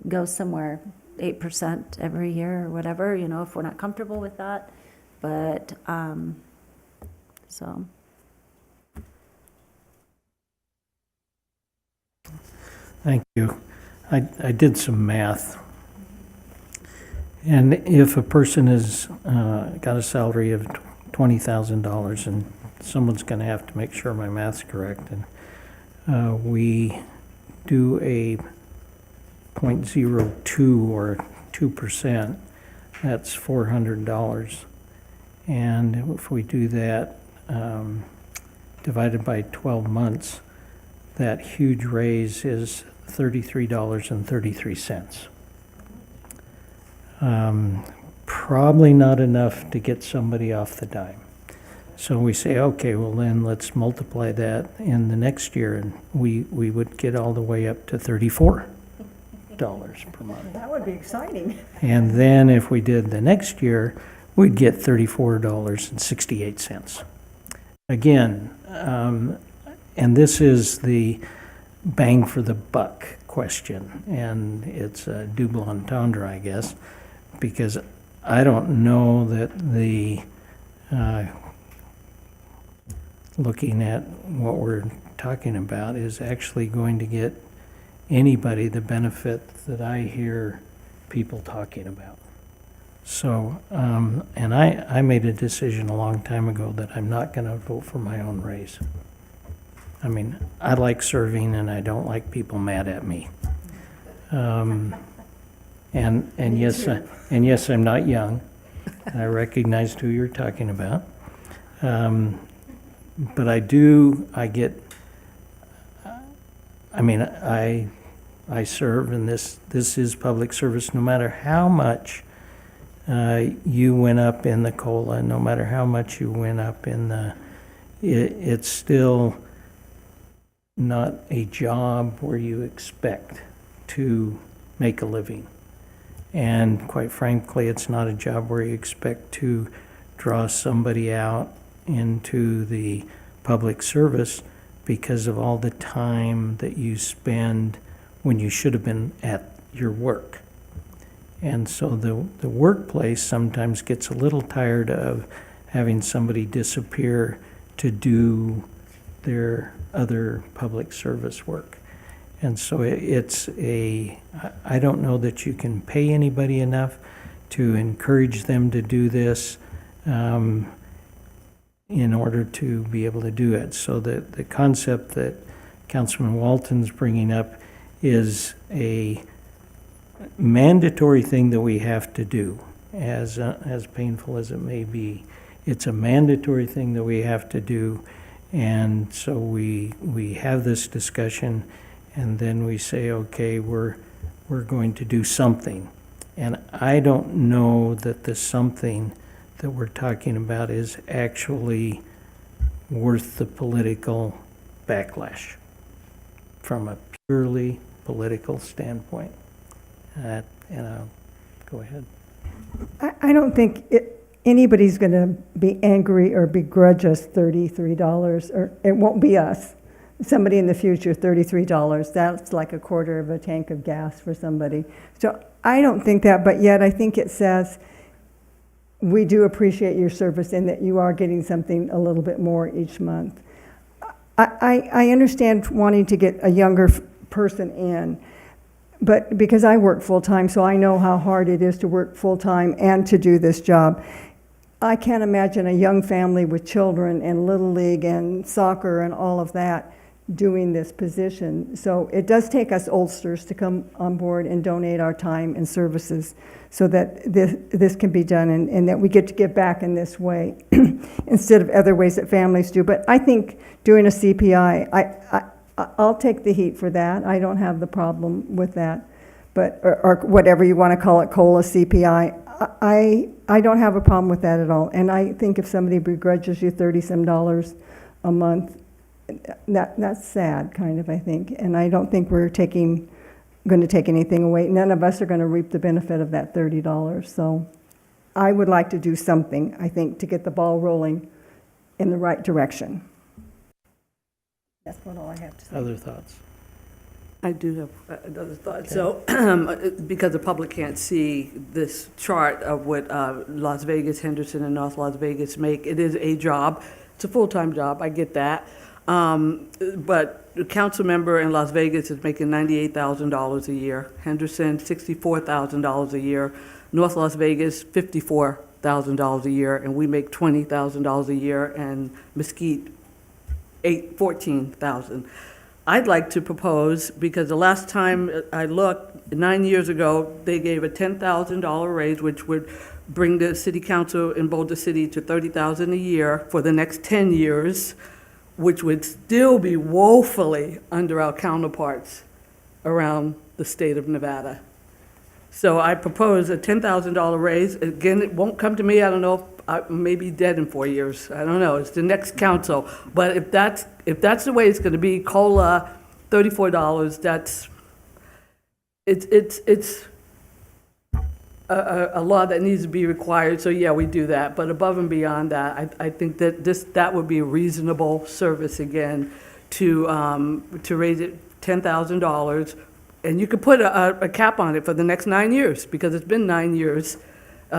go somewhere 8% every year or whatever, you know, if we're not comfortable with that. But, so. Thank you. I did some math. And if a person has got a salary of $20,000, and someone's going to have to make sure my math's correct, and we do a 0.02 or 2%, that's $400. And if we do that divided by 12 months, that huge raise is $33.33. Probably not enough to get somebody off the dime. So we say, okay, well then let's multiply that in the next year, and we would get all the way up to $34 per month. That would be exciting. And then if we did the next year, we'd get $34.68. Again, and this is the bang for the buck question, and it's a double entendre, I guess, because I don't know that the looking at what we're talking about is actually going to get anybody the benefit that I hear people talking about. So, and I made a decision a long time ago that I'm not going to vote for my own raise. I mean, I like serving and I don't like people mad at me. And yes, I'm not young. I recognized who you're talking about. But I serve, and this is public service, no matter how much you went up in the COLA, no matter how much you went up in it's still not a job where you expect to make a living. And quite frankly, it's not a job where you expect to draw somebody out into the public service because of all the time that you spend when you should have been at your work. And so the workplace sometimes gets a little tired of having somebody disappear to do their other public service work. And so I don't know that you can pay anybody enough to encourage them to do this in order to be able to do it. So the concept that Councilman Walton's bringing up is a mandatory thing that we have to do, as painful as it may be. It's a mandatory thing that we have to do, and so we have this discussion, and then we say, okay, we're going to do something. And I don't know that the something that we're talking about is actually worth the political backlash from a purely political standpoint. And I'll go ahead. I don't think anybody's going to be angry or begrudge us $33, or it won't be us. Somebody in the future, $33, that's like a quarter of a tank of gas for somebody. So I don't think that, but yet I think it says we do appreciate your service and that you are getting something a little bit more each month. I understand wanting to get a younger person in, but because I work full-time, so I know how hard it is to work full-time and to do this job. I can't imagine a young family with children and Little League and soccer and all of that doing this position. So it does take us oldsters to come on board and donate our time and services so that this can be done and that we get to give back in this way instead of other ways that families do. But I think doing a CPI, I'll take the heat for that. I don't have the problem with that. But, or whatever you want to call it, COLA, CPI, I don't have a problem with that at all. And I think if somebody begrudges you $30-some a month, that's sad, kind of, I think. And I don't think we're going to take anything away. None of us are going to reap the benefit of that $30. So I would like to do something, I think, to get the ball rolling in the right direction. That's what all I have to say. Other thoughts? I do have another thought. Okay. So, because the public can't see this chart of what Las Vegas, Henderson, and North Las Vegas make, it is a job. It's a full-time job, I get that. But the council member in Las Vegas is making $98,000 a year. Henderson, $64,000 a year. North Las Vegas, $54,000 a year. And we make $20,000 a year. And Mesquite, $14,000. I'd like to propose, because the last time I looked, 9 years ago, they gave a $10,000 raise, which would bring the city council in Boulder City to $30,000 a year for the next 10 years, which would still be woefully under our counterparts around the state of Nevada. So I propose a $10,000 raise. Again, it won't come to me. I don't know. I may be dead in 4 years. I don't know. It's the next council. But if that's the way it's going to be, COLA, $34. It's a law that needs to be required. So yeah, we do that. But above and beyond that, I think that would be a reasonable service again to raise it $10,000, and you could put a cap on it for the next 9 years because it's been 9 years.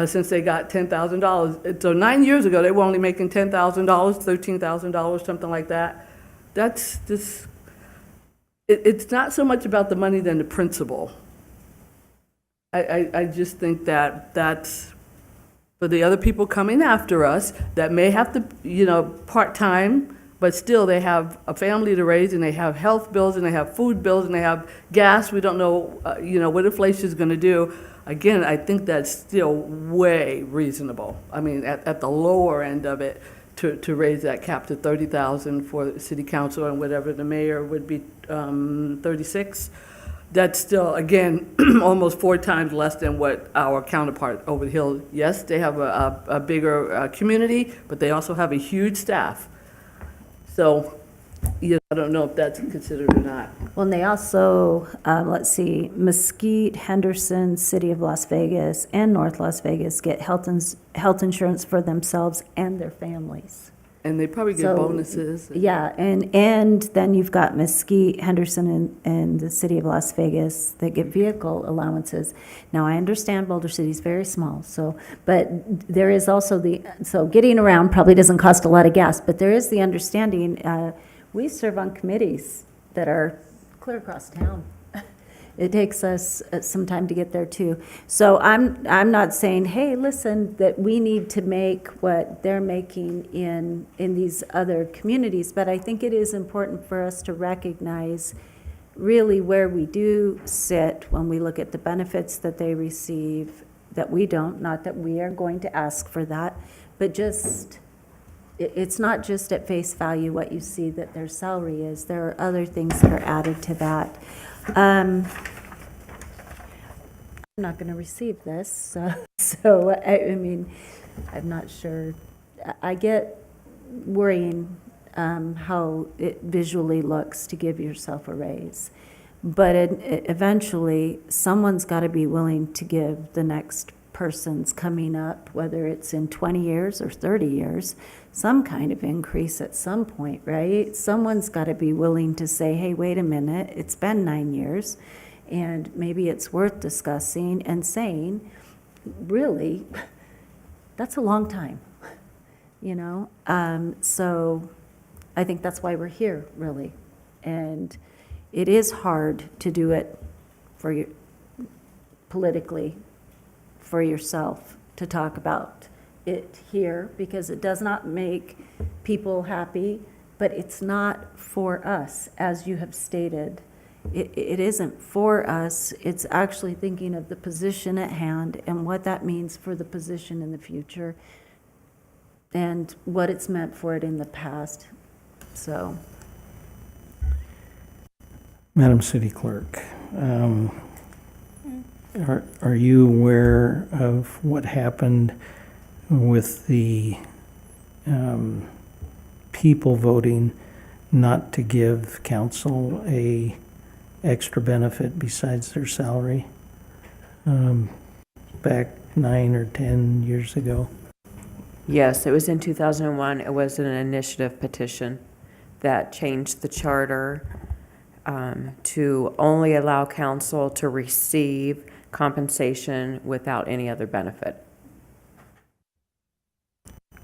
Since they got $10,000. So 9 years ago, they were only making $10,000, $13,000, something like that. That's just, it's not so much about the money than the principle. I just think that that's, for the other people coming after us, that may have to, you know, part-time, but still they have a family to raise, and they have health bills, and they have food bills, and they have gas. We don't know, you know, what inflation is going to do. Again, I think that's still way reasonable. I mean, at the lower end of it, to raise that cap to 30,000 for the city council, and whatever the mayor would be, 36. That's still, again, almost 4 times less than what our counterpart over the hill. Yes, they have a bigger community, but they also have a huge staff. So, yeah, I don't know if that's considered or not. Well, and they also, let's see, Mesquite, Henderson, City of Las Vegas, and North Las Vegas get health insurance for themselves and their families. And they probably get So, bonuses. Yeah, and then you've got Mesquite, Henderson, and the City of Las Vegas that get vehicle allowances. Now, I understand Boulder City is very small, so, but there is also so getting around probably doesn't cost a lot of gas, but there is the understanding, we serve on committees that are clear across town. It takes us some time to get there too. So I'm not saying, hey, listen, that we need to make what they're making in these other communities, but I think it is important for us to recognize really where we do sit when we look at the benefits that they receive, that we don't, not that we are going to ask for that, but just, it's not just at face value what you see that their salary is. There are other things that are added to that. I'm not going to receive this, so I mean, I'm not sure. I get worrying how it visually looks to give yourself a raise, but eventually someone's got to be willing to give the next person's coming up, whether it's in 20 years or 30 years, some kind of increase at some point, right? Someone's got to be willing to say, hey, wait a minute, it's been 9 years, and maybe it's worth discussing and saying, really, that's a long time, you know? So I think that's why we're here, really. And it is hard to do it for you politically, for yourself, to talk about it here, because it does not make people happy, but it's not for us, as you have stated. It isn't for us. It's actually thinking of the position at hand and what that means for the position in the future and what it's meant for it in the past. So, Madam City Clerk, are you aware of what happened with the people voting not to give council a extra benefit besides their salary back 9 or 10 years ago? Yes, it was in 2001. It was an initiative petition that changed the charter to only allow council to receive compensation without any other benefit,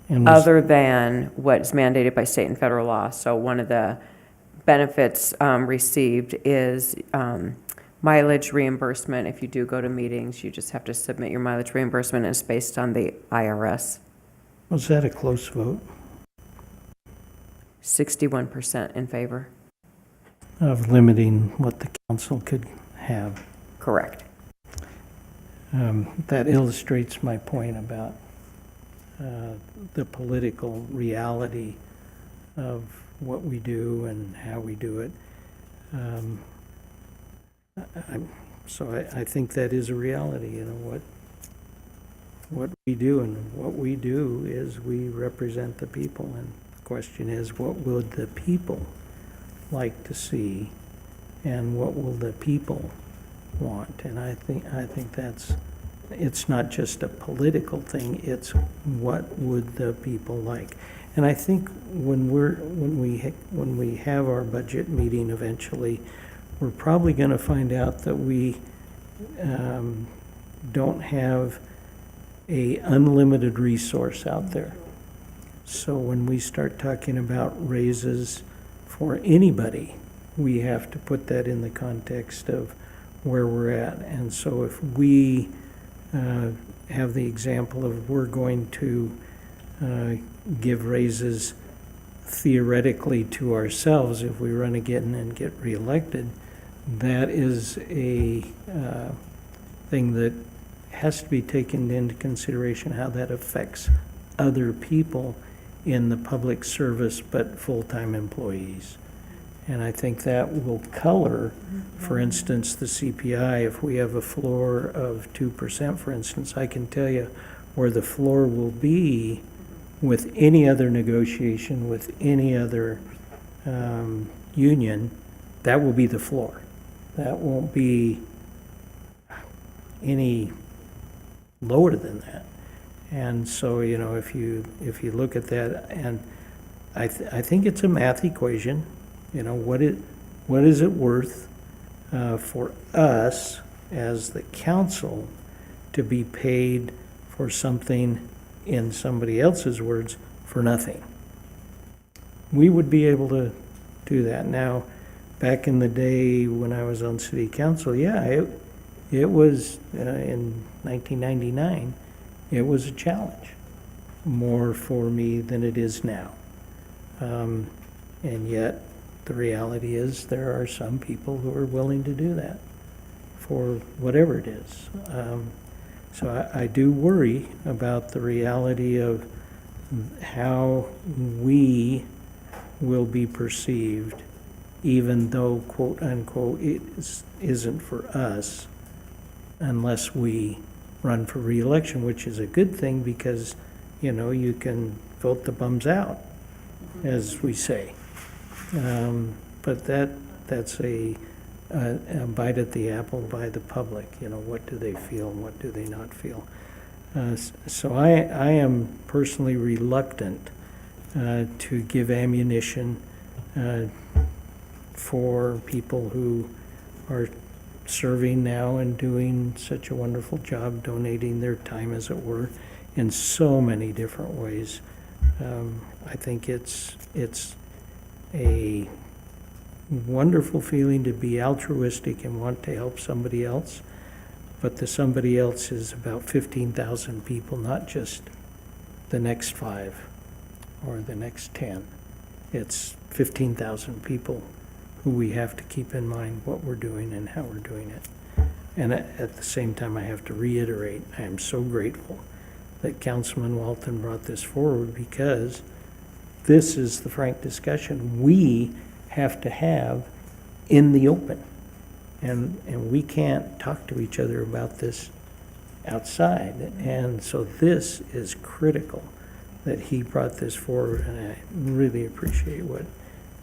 And other than what's mandated by state and federal law. So one of the benefits received is mileage reimbursement. If you do go to meetings, you just have to submit your mileage reimbursement. It's based on the IRS. was that a close vote 61% in favor. of limiting what the council could have? Correct. That illustrates my point about the political reality of what we do and how we do it. So I think that is a reality, you know, what we do, and what we do is we represent the people, and the question is, what would the people like to see, and what will the people want? And I think that's, it's not just a political thing, it's what would the people like. And I think when we have our budget meeting eventually, we're probably going to find out that we don't have a unlimited resource out there. So when we start talking about raises for anybody, we have to put that in the context of where we're at. And so if we have the example of we're going to give raises theoretically to ourselves if we run again and get reelected, that is a thing that has to be taken into consideration, how that affects other people in the public service but full-time employees. And I think that will color, for instance, the CPI. If we have a floor of 2%, for instance, I can tell you where the floor will be with any other negotiation, with any other union, that will be the floor. That won't be any lower than that. And so, you know, if you look at that, and I think it's a math equation. You know, what is it worth for us as the council to be paid for something, in somebody else's words, for nothing? We would be able to do that. Now, back in the day when I was on city council, yeah, it was in 1999, it was a challenge more for me than it is now. And yet, the reality is there are some people who are willing to do that for whatever it is. So I do worry about the reality of how we will be perceived, even though, quote unquote, it isn't for us unless we run for reelection, which is a good thing because, you know, you can vote the bums out, as we say. But that's a bite at the apple by the public. You know, what do they feel and what do they not feel? So I am personally reluctant to give ammunition for people who are serving now and doing such a wonderful job, donating their time, as it were, in so many different ways. I think it's a wonderful feeling to be altruistic and want to help somebody else, but the somebody else is about 15,000 people, not just the next 5 or the next 10. It's 15,000 people who we have to keep in mind what we're doing and how we're doing it. And at the same time, I have to reiterate, I am so grateful that Councilman Walton brought this forward, because this is the frank discussion we have to have in the open. And we can't talk to each other about this outside. And so this is critical that he brought this forward, and I really appreciate what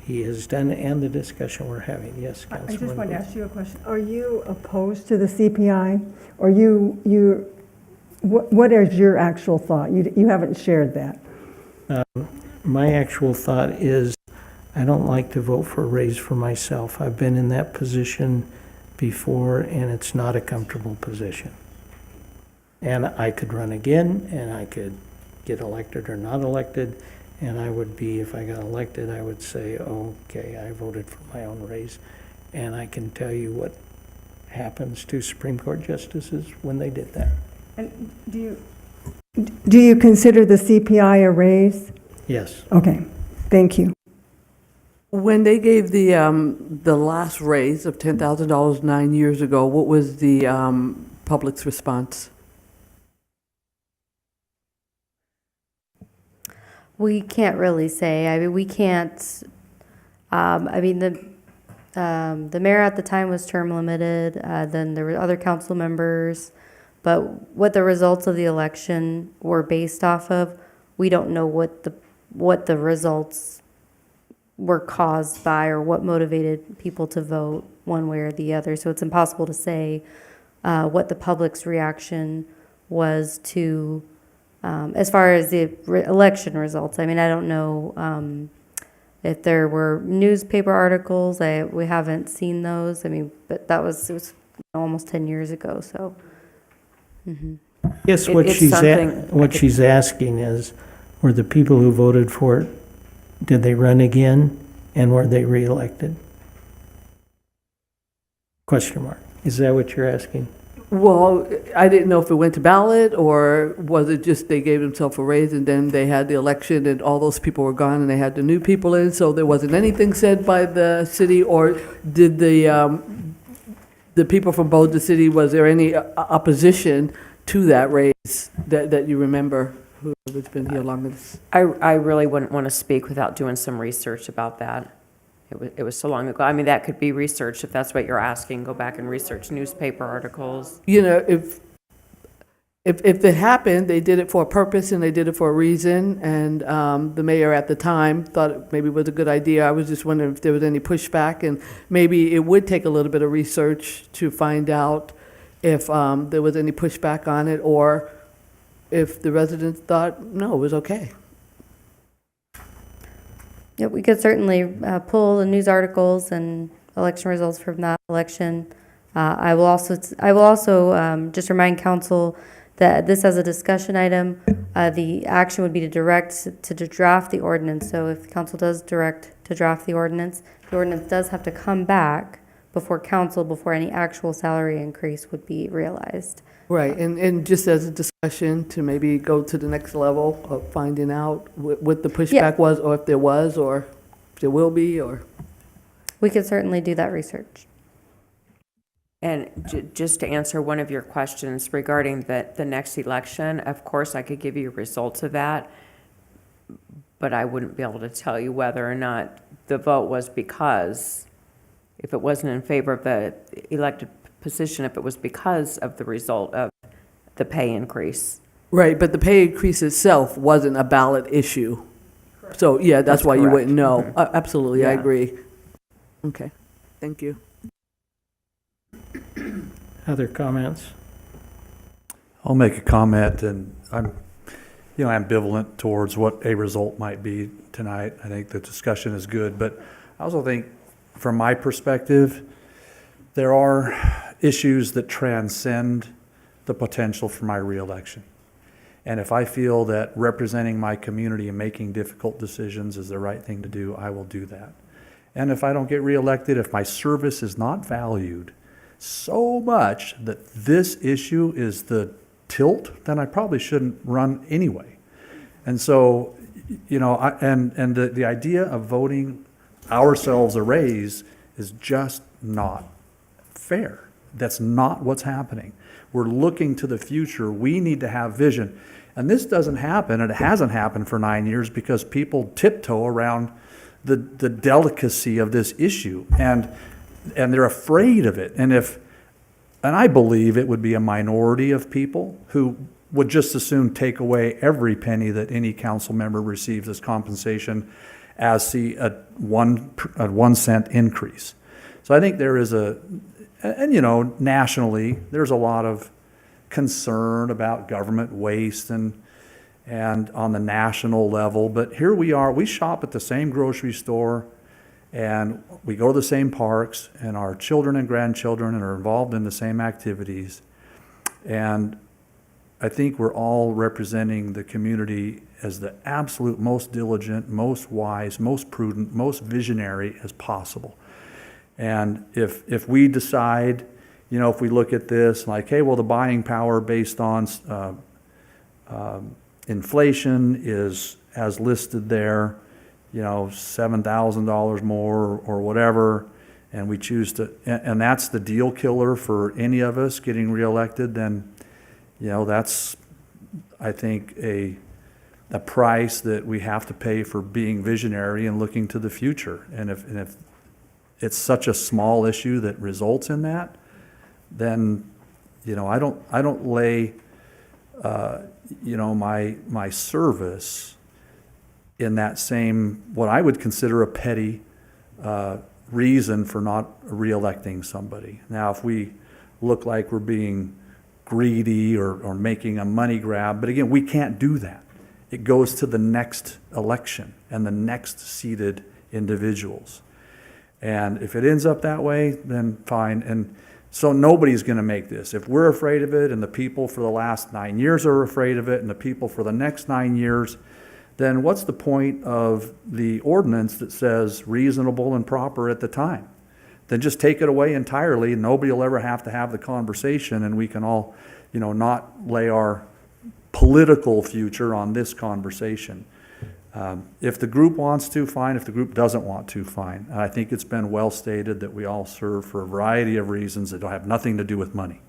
he has done and the discussion we're having. Yes, Councilman. I just wanted to ask you a question. Are you opposed to the CPI? Or what is your actual thought? You haven't shared that. My actual thought is I don't like to vote for a raise for myself. I've been in that position before, and it's not a comfortable position. And I could run again, and I could get elected or not elected, and I would be, if I got elected, I would say, okay, I voted for my own raise. And I can tell you what happens to Supreme Court justices when they did that. And do you consider the CPI a raise? Yes. Okay, thank you. When they gave the last raise of $10,000 9 years ago, what was the public's response? We can't really say. I mean, we can't. I mean, the mayor at the time was term limited. Then there were other council members, but what the results of the election were based off of, we don't know what the results were caused by or what motivated people to vote one way or the other. So it's impossible to say what the public's reaction was to. As far as the election results, I mean, I don't know if there were newspaper articles. We haven't seen those. I mean, but it was almost 10 years ago. So, Yes, It's what she's asking is, were the people who voted for it, did they run again, and were they reelected? Question mark. Is that what you're asking? Well, I didn't know if it went to ballot, or was it just they gave themselves a raise and then they had the election and all those people were gone and they had the new people in, so there wasn't anything said by the city, or did the people from Boulder City, was there any opposition to that raise that you remember, whoever's been here longest? I really wouldn't want to speak without doing some research about that. It was so long ago. I mean, that could be researched if that's what you're asking. Go back and research newspaper articles. You know, if it happened, they did it for a purpose and they did it for a reason, and the mayor at the time thought it maybe was a good idea. I was just wondering if there was any pushback, and maybe it would take a little bit of research to find out if there was any pushback on it, or if the residents thought, no, it was okay. Yeah, we could certainly pull the news articles and election results from that election. I will also just remind council that this as a discussion item, the action would be to direct to draft the ordinance. So if council does direct to draft the ordinance does have to come back before council before any actual salary increase would be realized. Right, and just as a discussion to maybe go to the next level of finding out what the pushback was, or if there was, or if there will be, or... We could certainly do that research. And just to answer one of your questions regarding the next election, of course, I could give you results of that, but I wouldn't be able to tell you whether or not the vote was because, if it wasn't in favor of the elected position, if it was because of the result of the pay increase. Right, but the pay increase itself wasn't a ballot issue. So, yeah, that's why you wouldn't know. Mhm. Absolutely, I Yeah. agree. Okay, thank you. Other comments? I'll make a comment, and I'm, ambivalent towards what a result might be tonight. I think the discussion is good, but I also think, from my perspective, there are issues that transcend the potential for my reelection. And if I feel that representing my community and making difficult decisions is the right thing to do, I will do that. And if I don't get reelected, if my service is not valued so much that this issue is the tilt, then I probably shouldn't run anyway. And so, the idea of voting ourselves a raise is just not fair. That's not what's happening. We're looking to the future. We need to have vision. And this doesn't happen, and it hasn't happened for 9 years because people tiptoe around the delicacy of this issue, and they're afraid of it. And I believe it would be a minority of people who would just as soon take away every penny that any council member receives as compensation as see a 1 cent increase. So I think there is nationally, there's a lot of concern about government waste and on the national level. But here we are, we shop at the same grocery store, and we go to the same parks, and our children and grandchildren are involved in the same activities. And I think we're all representing the community as the absolute most diligent, most wise, most prudent, most visionary as possible. And if we decide, if we look at this like, hey, well, the buying power based on inflation is as listed there, $7,000 more or whatever, and we choose to, and that's the deal killer for any of us getting reelected, then, that's, I think, a price that we have to pay for being visionary and looking to the future. And if it's such a small issue that results in that, then, I don't lay, my service in that same, what I would consider a petty reason for not reelecting somebody. Now, if we look like we're being greedy or making a money grab, but again, we can't do that. It goes to the next election and the next seated individuals. And if it ends up that way, then fine. And so nobody's going to make this. If we're afraid of it, and the people for the last 9 years are afraid of it, and the people for the next 9 years, then what's the point of the ordinance that says reasonable and proper at the time? then just take it away entirely, and nobody will ever have to have the conversation, and we can all, not lay our political future on this conversation. If the group wants to, fine. If the group doesn't want to, fine. And I think it's been well stated that we all serve for a variety of reasons that don't have nothing to do with money.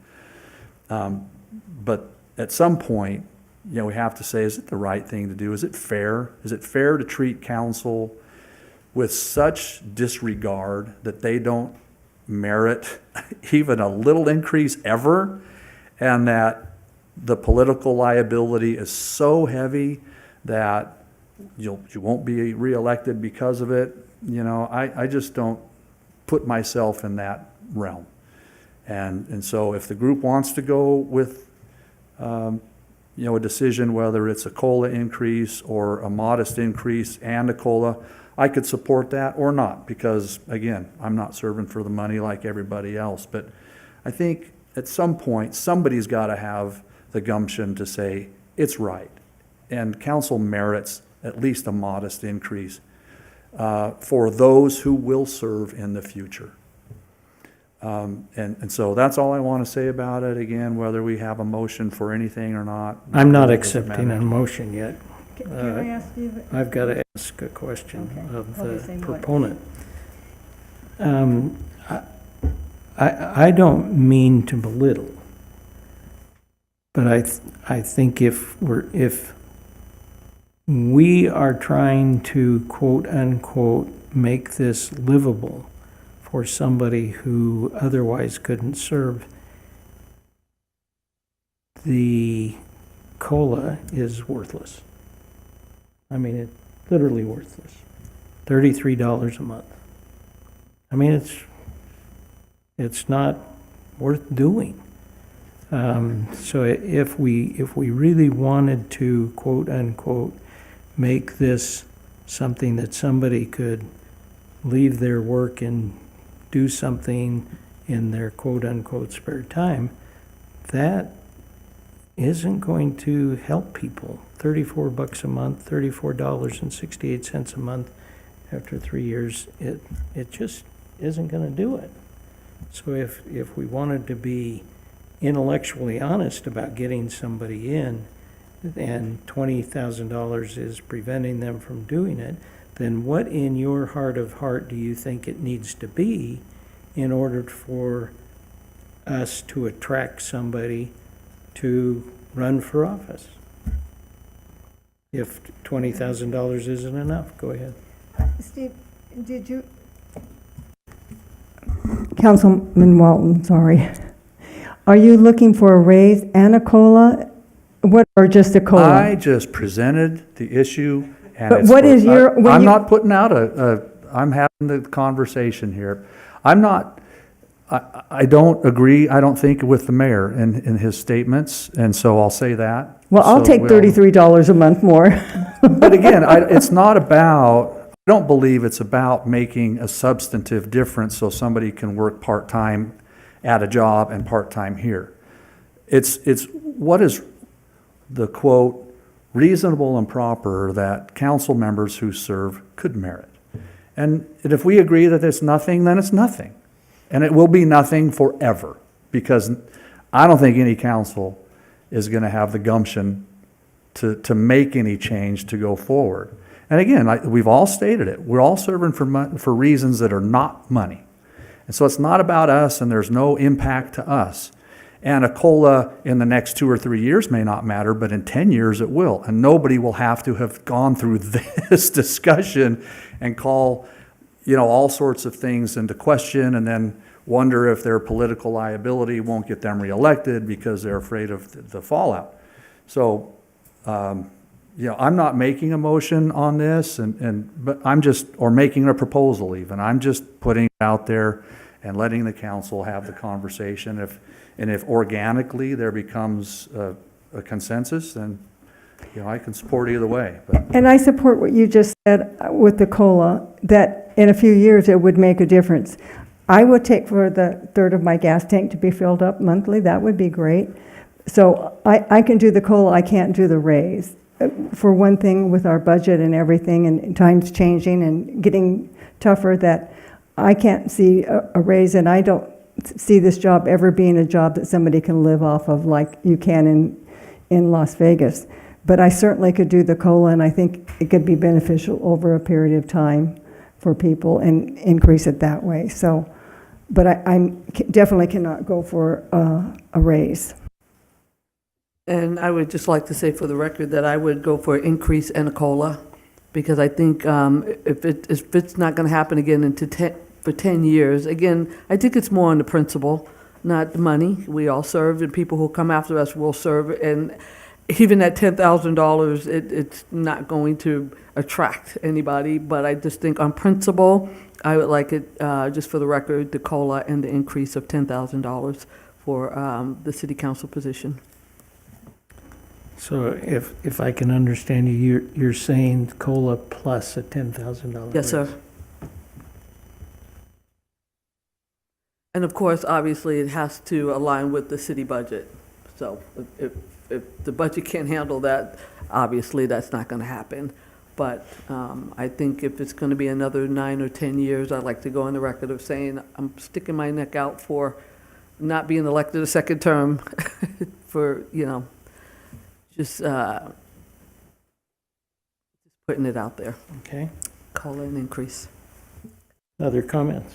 But at some point, we have to say, is it the right thing to do? Is it fair? Is it fair to treat council with such disregard that they don't merit even a little increase ever, and that the political liability is so heavy that you won't be reelected because of it? I just don't put myself in that realm. And so if the group wants to go with a decision, whether it's a COLA increase or a modest increase and a COLA, I could support that or not, because again, I'm not serving for the money like everybody else. But I think at some point, somebody's got to have the gumption to say it's right, and council merits at least a modest increase for those who will serve in the future. And so that's all I want to say about it. Again, whether we have a motion for anything or not. I'm not it doesn't accepting matter. a motion yet. Can I ask you? I've got to ask a question Okay. of I'll be the saying what? proponent. I don't mean to belittle, but I think if we are trying to quote unquote make this livable for somebody who otherwise couldn't serve, the COLA is worthless. I mean, it's literally worthless. $33 a month. I mean, it's not worth doing. So if we really wanted to quote unquote make this something that somebody could leave their work and do something in their quote unquote spare time, that isn't going to help people. $34 a month, $34.68 a month after 3 years, it just isn't going to do it. So if we wanted to be intellectually honest about getting somebody in, and $20,000 is preventing them from doing it, then what in your heart of heart do you think it needs to be in order for us to attract somebody to run for office? If $20,000 isn't enough, go ahead. Steve, did you? Councilman Walton, sorry. Are you looking for a raise and a COLA? What, or just a COLA? I just presented the issue, and But it's what is your- when I'm you- not putting out I'm having the conversation here. I don't agree, I don't think, with the mayor in his statements, and so I'll say that. Well, I'll So take we'll- $33 a month more. But again, it's not about, I don't believe it's about making a substantive difference so somebody can work part-time at a job and part-time here. It's what is the quote, reasonable and proper that council members who serve could merit. And if we agree that it's nothing, then it's nothing. And it will be nothing forever, because I don't think any council is going to have the gumption to make any change to go forward. And again, we've all stated it. We're all serving for reasons that are not money. And so it's not about us, and there's no impact to us. And a COLA in the next 2 or 3 years may not matter, but in 10 years it will. And nobody will have to have gone through this discussion and call, all sorts of things into question, and then wonder if their political liability won't get them reelected because they're afraid of the fallout. So, I'm not making a motion on this, but I'm just, or making a proposal even. I'm just putting it out there and letting the council have the conversation. If organically there becomes a consensus, then, I can support either way. But And I support what you just said with the COLA, that in a few years it would make a difference. I would take for the third of my gas tank to be filled up monthly. That would be great. So I can do the COLA, I can't do the raise. For one thing, with our budget and everything, and times changing and getting tougher, that I can't see a raise, and I don't see this job ever being a job that somebody can live off of like you can in Las Vegas. But I certainly could do the COLA, and I think it could be beneficial over a period of time for people and increase it that way. So, but I definitely cannot go for a raise. And I would just like to say for the record that I would go for an increase and a COLA, because I think if it's not going to happen again for 10 years, again, I think it's more on the principle, not the money. We all serve, and people who come after us will serve, and even at $10,000, it's not going to attract anybody, but I just think on principle, I would like it, just for the record, the COLA and the increase of $10,000 for the city council position. So if I can understand you, you're saying COLA plus a $10,000 Yes, sir. raise. And of course, obviously, it has to align with the city budget. So if the budget can't handle that, obviously, that's not going to happen. But I think if it's going to be another 9 or 10 years, I'd like to go on the record of saying I'm sticking my neck out for not being elected a second term for, just putting it out there. Okay. Call it an increase. Other comments?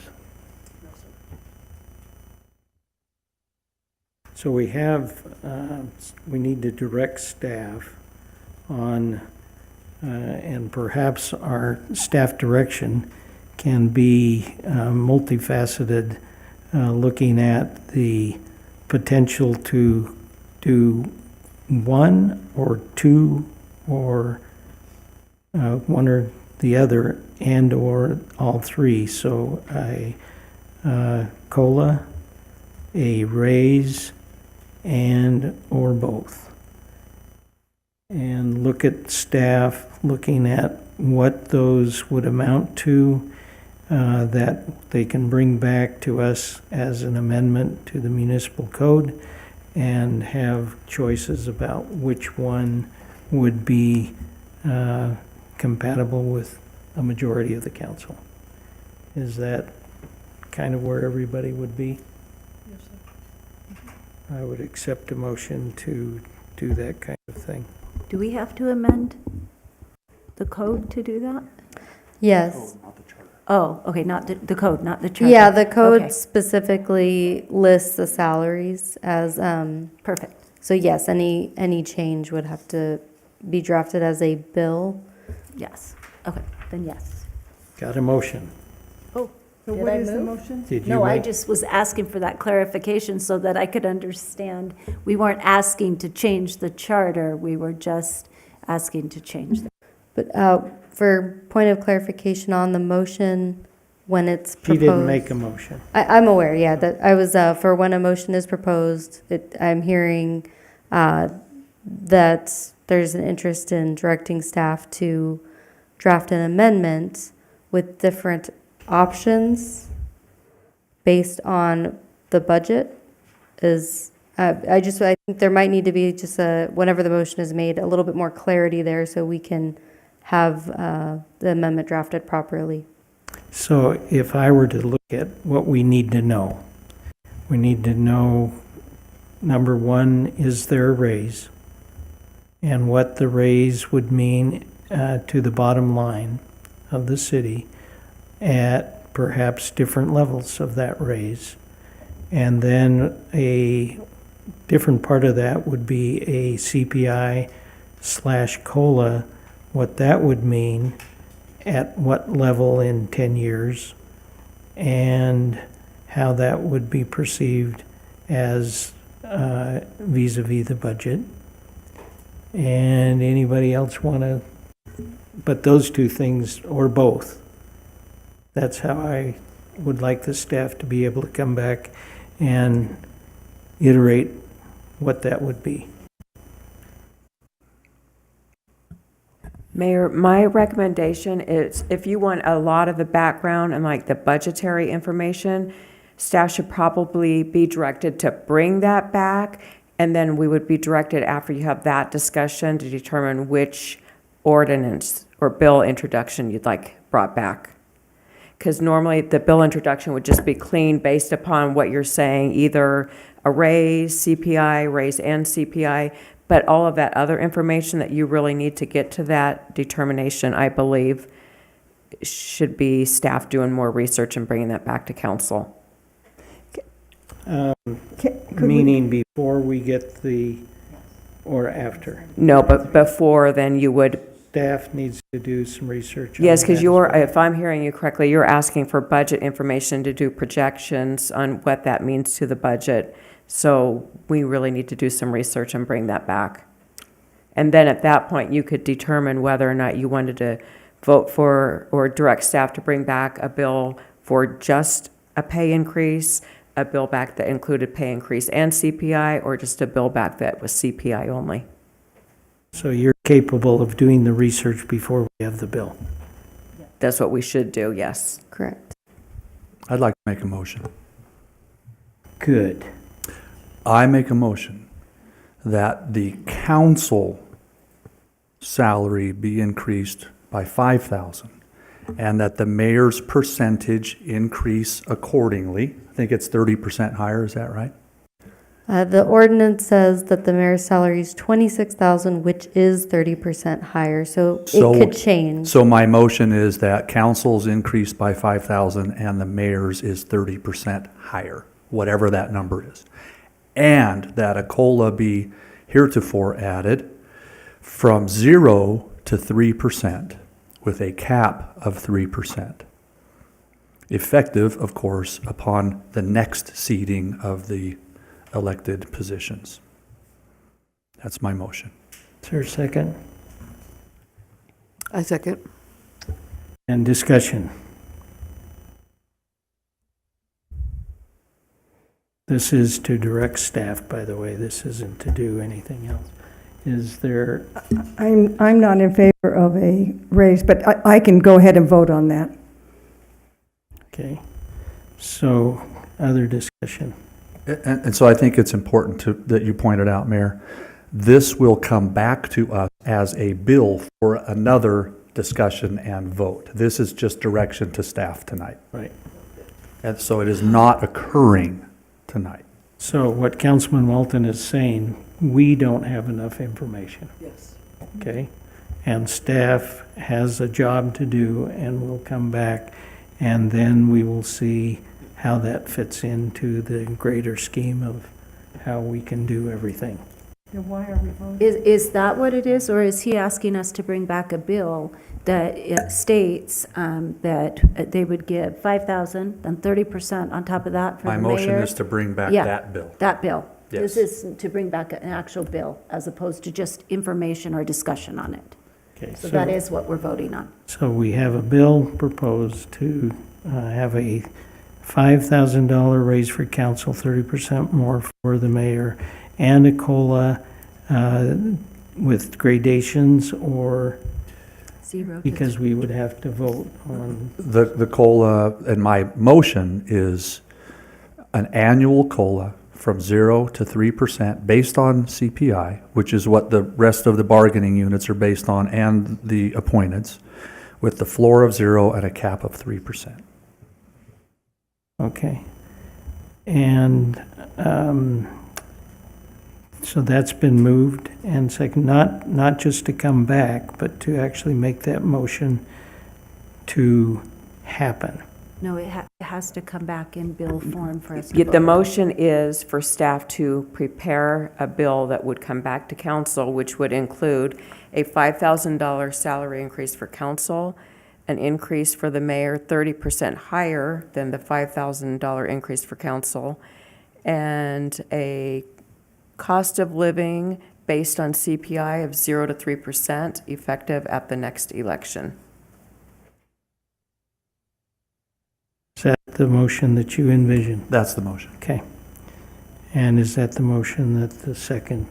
So we have, we need to direct staff on, and perhaps our staff direction can be multifaceted, looking at the potential to do one or two or one or the other and or all three. So a COLA, a raise, and or both. And look at staff looking at what those would amount to, that they can bring back to us as an amendment to the municipal code, and have choices about which one would be compatible with a majority of the council. Is that kind of where everybody would be? Yes, sir. I would accept a motion to do that kind of thing. Do we have to amend the code to do that? Yes. Oh, okay, not the code, not the charter. Yeah, the code Okay, specifically lists the salaries as, perfect. so yes, any change would have to be drafted as a bill. Yes. Okay, then yes. Got a motion? So Did what I is the move? motion? Did you No, I make? just was asking for that clarification so that I could understand. We weren't asking to change the charter, we were just asking to change the. But for point of clarification on the motion, when it's She proposed. didn't make a motion. I'm aware, yeah, that I was, for when a motion is proposed, I'm hearing that there's an interest in directing staff to draft an amendment with different options based on the budget is, I think there might need to be just whenever the motion is made, a little bit more clarity there so we can have the amendment drafted properly. So if I were to look at what we need to know, we need to know, number one, is there a raise? And what the raise would mean to the bottom line of the city at perhaps different levels of that raise. And then a different part of that would be a CPI/COLA, what that would mean at what level in 10 years, and how that would be perceived as vis-a-vis the budget. And anybody else want to, but those two things, or both. That's how I would like the staff to be able to come back and iterate what that would be. Mayor, my recommendation is if you want a lot of the background and like the budgetary information, staff should probably be directed to bring that back, and then we would be directed after you have that discussion to determine which ordinance or bill introduction you'd like brought back. Because normally the bill introduction would just be clean based upon what you're saying, either a raise, CPI, raise and CPI, but all of that other information that you really need to get to that determination, I believe, should be staff doing more research and bringing that back to council. Could we- Meaning before we get the, or after? No, but before then you would, Staff needs to do some research on yes, that because as you're, well. if I'm hearing you correctly, you're asking for budget information to do projections on what that means to the budget. So we really need to do some research and bring that back. And then at that point, you could determine whether or not you wanted to vote for or direct staff to bring back a bill for just a pay increase, a bill back that included pay increase and CPI, or just a bill back that was CPI only. So you're capable of doing the research before we have the bill? That's what we should do, yes. Correct. I'd like to make a motion. Good. I make a motion that the council salary be increased by 5,000 and that the mayor's percentage increase accordingly. I think it's 30% higher, is that right? The ordinance says that the mayor's salary is 26,000, which is 30% higher, so So- it could change. So my motion is that council's increased by 5,000 and the mayor's is 30% higher, whatever that number is. And that a COLA be heretofore added from 0 to 3% with a cap of 3%. Effective, of course, upon the next seating of the elected positions. That's my motion. Is there a second? I second. And discussion. This is to direct staff, by the way. This isn't to do anything else. Is there, I'm not in favor of a raise, but I can go ahead and vote on that. okay. So, other discussion. And so I think it's important that you pointed out, Mayor, this will come back to us as a bill for another discussion and vote. This is just direction to staff tonight. Right. And so it is not occurring tonight. So what Councilman Walton is saying, we don't have enough information. Yes. Okay? And staff has a job to do and will come back, and then we will see how that fits into the greater scheme of how we can do everything. Then why are we voting? Is that what it is, or is he asking us to bring back a bill that it states that they would give 5,000, then 30% on top of that for the My mayor? motion is to bring back Yeah. that bill. That bill. Yes. This is to bring back an actual bill, as opposed to just information or discussion on it. Okay, So that is what we're voting on. So we have a bill proposed to have a $5,000 raise for council, 30% more for the mayor, and a COLA with gradations, or Zero. because we would have to vote on, The COLA, and my motion is an annual COLA from 0 to 3% based on CPI, which is what the rest of the bargaining units are based on, and the appointeds, with the floor of 0 and a cap of 3%. okay. And so that's been moved and second, not just to come back, but to actually make that motion to happen. No, it has to come back in bill form for us to The vote. motion is for staff to prepare a bill that would come back to council, which would include a $5,000 salary increase for council, an increase for the mayor 30% higher than the $5,000 increase for council, and a cost of living based on CPI of 0 to 3% effective at the next election. Is that the motion that you envision? That's the motion. Okay. And is that the motion that the second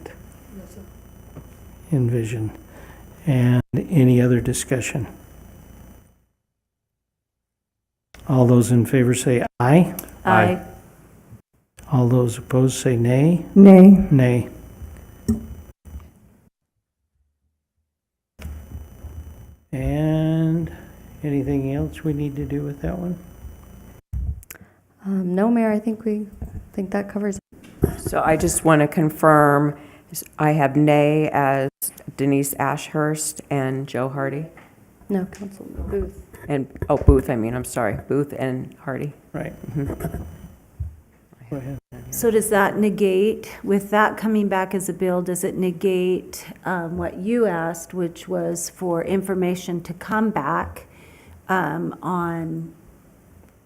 envision? And any other discussion? All those in favor say aye. Aye. All those opposed say nay. Nay. Nay. And Anything else we need to do with that one? No, Mayor, I think that covers it. So I just want to confirm, I have Nay as Denise Ashurst and Joe Hardy. No, Council Booth. And, oh, Booth, I'm sorry, Booth and Hardy. Right. Go ahead. So does that negate, with that coming back as a bill, does it negate what you asked, which was for information to come back on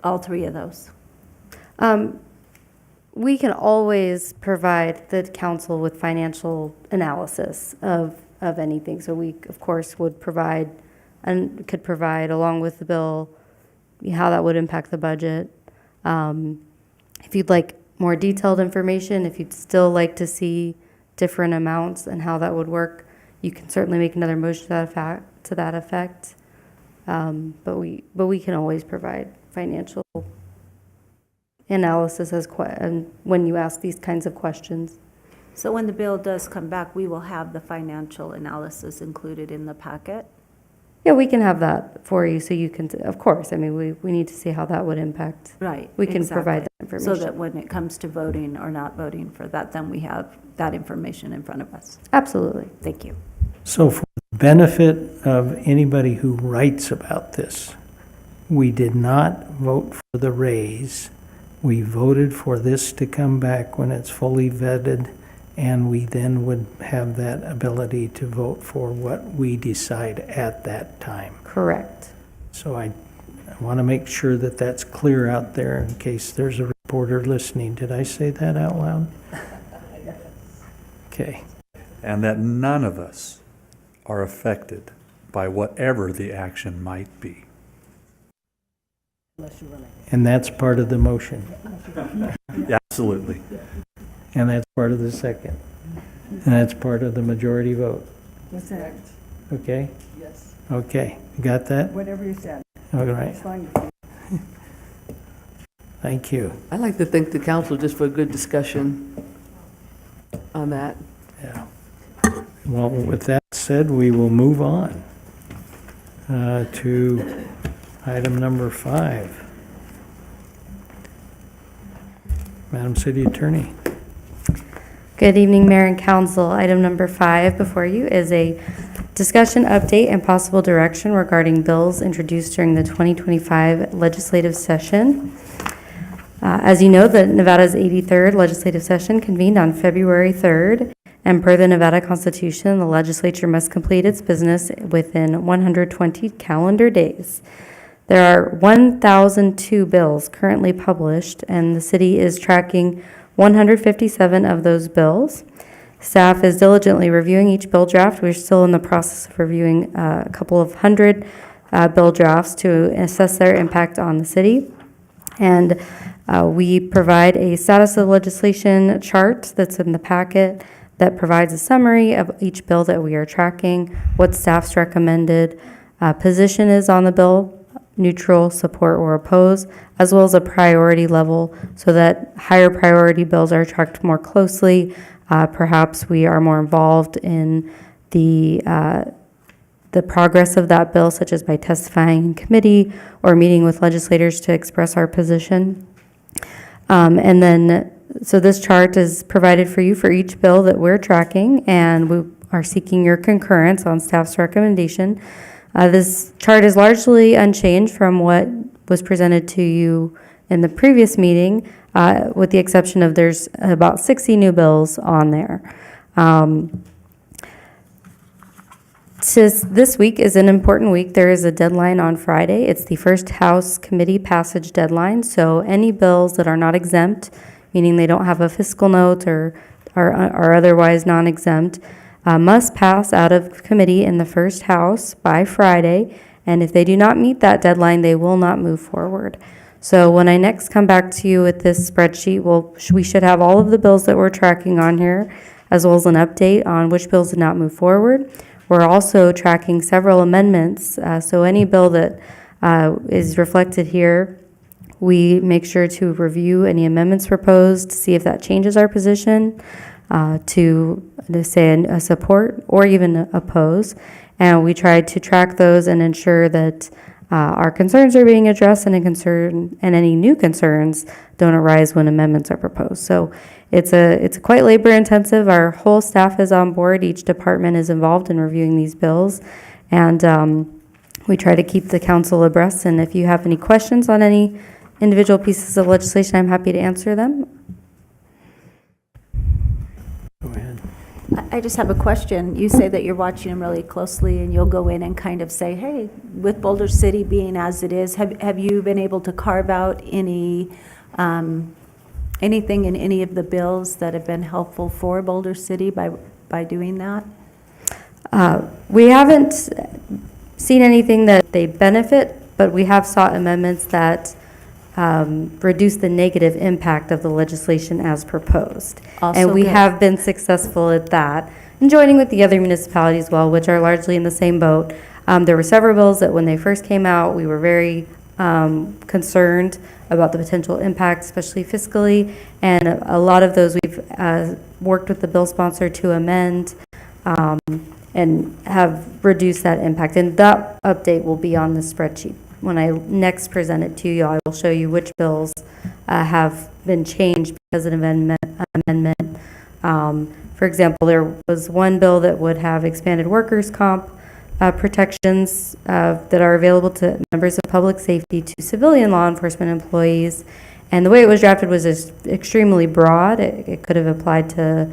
all three of those? We can always provide the council with financial analysis of anything. So we, of course, would provide and could provide along with the bill how that would impact the budget. If you'd like more detailed information, if you'd still like to see different amounts and how that would work, you can certainly make another motion to that effect. But we can always provide financial analysis and when you ask these kinds of questions. So when the bill does come back, we will have the financial analysis included in the packet? Yeah, we can have that for you so you can, of course, I mean, we need to see how that would impact. Right. We can provide that exactly. information. So that when it comes to voting or not voting for that, then we have that information in front of us. Absolutely. Thank you. So for the benefit of anybody who writes about this, we did not vote for the raise. We voted for this to come back when it's fully vetted, and we then would have that ability to vote for what we decide at that time. Correct. So I want to make sure that that's clear out there in case there's a reporter listening. Did I say that out loud? Okay. And that none of us are affected by whatever the action might be. And that's part of the motion. Yeah, absolutely. And that's part of the second. And that's part of the majority vote. What's that? Okay? Yes. Okay. You got that? Whatever you said. All right. It's fine. Thank you. I'd like to thank the council just for a good discussion on that. Yeah. Well, with that said, we will move on to item number 5. Madam City Attorney. Good evening, Mayor and Council. Item number 5 before you is a discussion, update, and possible direction regarding bills introduced during the 2025 legislative session. As you know, the Nevada's 83rd legislative session convened on February 3rd, and per the Nevada Constitution, the legislature must complete its business within 120 calendar days. There are 1,002 bills currently published, and the city is tracking 157 of those bills. Staff is diligently reviewing each bill draft. We're still in the process of reviewing a couple of hundred bill drafts to assess their impact on the city. And we provide a status of legislation chart that's in the packet that provides a summary of each bill that we are tracking, what staff's recommended position is on the bill, neutral, support, or oppose, as well as a priority level so that higher priority bills are tracked more closely. Perhaps we are more involved in the progress of that bill, such as by testifying in committee or meeting with legislators to express our position. And then, so this chart is provided for you for each bill that we're tracking, and we are seeking your concurrence on staff's recommendation. This chart is largely unchanged from what was presented to you in the previous meeting, with the exception of there's about 60 new bills on there. This week is an important week. There is a deadline on Friday. It's the first House committee passage deadline, so any bills that are not exempt, meaning they don't have a fiscal note or are otherwise non-exempt, must pass out of committee in the first House by Friday, and if they do not meet that deadline, they will not move forward. So when I next come back to you with this spreadsheet, we should have all of the bills that we're tracking on here, as well as an update on which bills did not move forward. We're also tracking several amendments, so any bill that is reflected here, we make sure to review any amendments proposed, see if that changes our position, to say a support or even oppose. And we try to track those and ensure that our concerns are being addressed, and any new concerns don't arise when amendments are proposed. So it's quite labor intensive. Our whole staff is on board. Each department is involved in reviewing these bills, and we try to keep the council abreast. And if you have any questions on any individual pieces of legislation, I'm happy to answer them. Go ahead. I just have a question. You say that you're watching them really closely, and you'll go in and kind of say, hey, with Boulder City being as it is, have you been able to carve out any, anything in any of the bills that have been helpful for Boulder City by doing that? We haven't seen anything that they benefit, but we have sought amendments that reduce the negative impact of the legislation as proposed. Also and we good. have been successful at that, and joining with the other municipalities as well, which are largely in the same boat. There were several bills that when they first came out, we were very concerned about the potential impact, especially fiscally, and a lot of those we've worked with the bill sponsor to amend and have reduced that impact. And that update will be on the spreadsheet. When I next present it to you, I will show you which bills have been changed because of an amendment. For example, there was one bill that would have expanded workers' comp protections that are available to members of public safety to civilian law enforcement employees. And the way it was drafted was just extremely broad. It could have applied to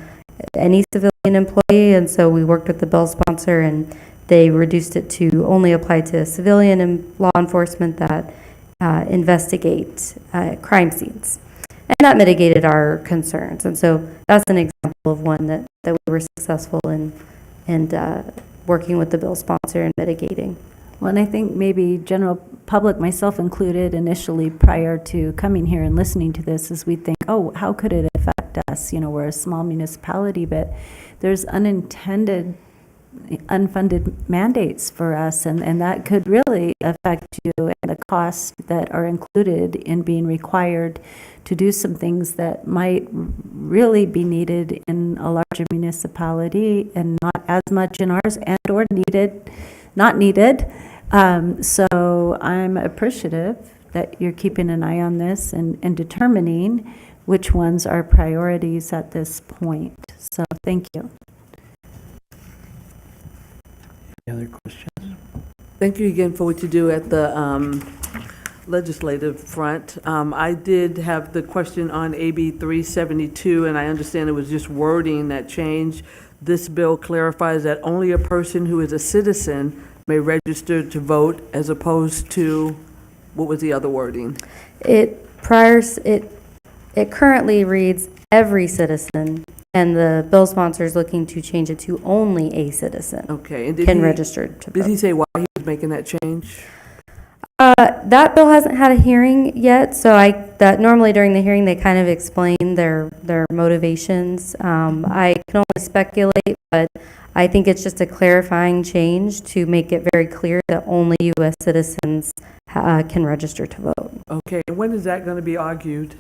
any civilian employee, and so we worked with the bill sponsor, and they reduced it to only apply to civilian and law enforcement that investigate crime scenes. And that mitigated our concerns. And so that's an example of one that we were successful in working with the bill sponsor and mitigating. Well, and I think maybe general public, myself included, initially prior to coming here and listening to this, is we think, oh, how could it affect us? You know, we're a small municipality, but there's unintended, unfunded mandates for us, and that could really affect you and the costs that are included in being required to do some things that might really be needed in a larger municipality and not as much in ours, and or not needed. So I'm appreciative that you're keeping an eye on this and determining which ones are priorities at this point. So thank you. Any other questions? Thank you again for what you do at the legislative front. I did have the question on AB 372, and I understand it was just wording that changed. This bill clarifies that only a person who is a citizen may register to vote, as opposed to, what was the other wording? It currently reads every citizen, and the bill sponsor is looking to change it to only a citizen Okay. And can register to Did he vote. say why he was making that change? That bill hasn't had a hearing yet, so that normally during the hearing, they kind of explain their motivations. I can only speculate, but I think it's just a clarifying change to make it very clear that only U.S. citizens can register to vote. Okay. And when is that going to be argued?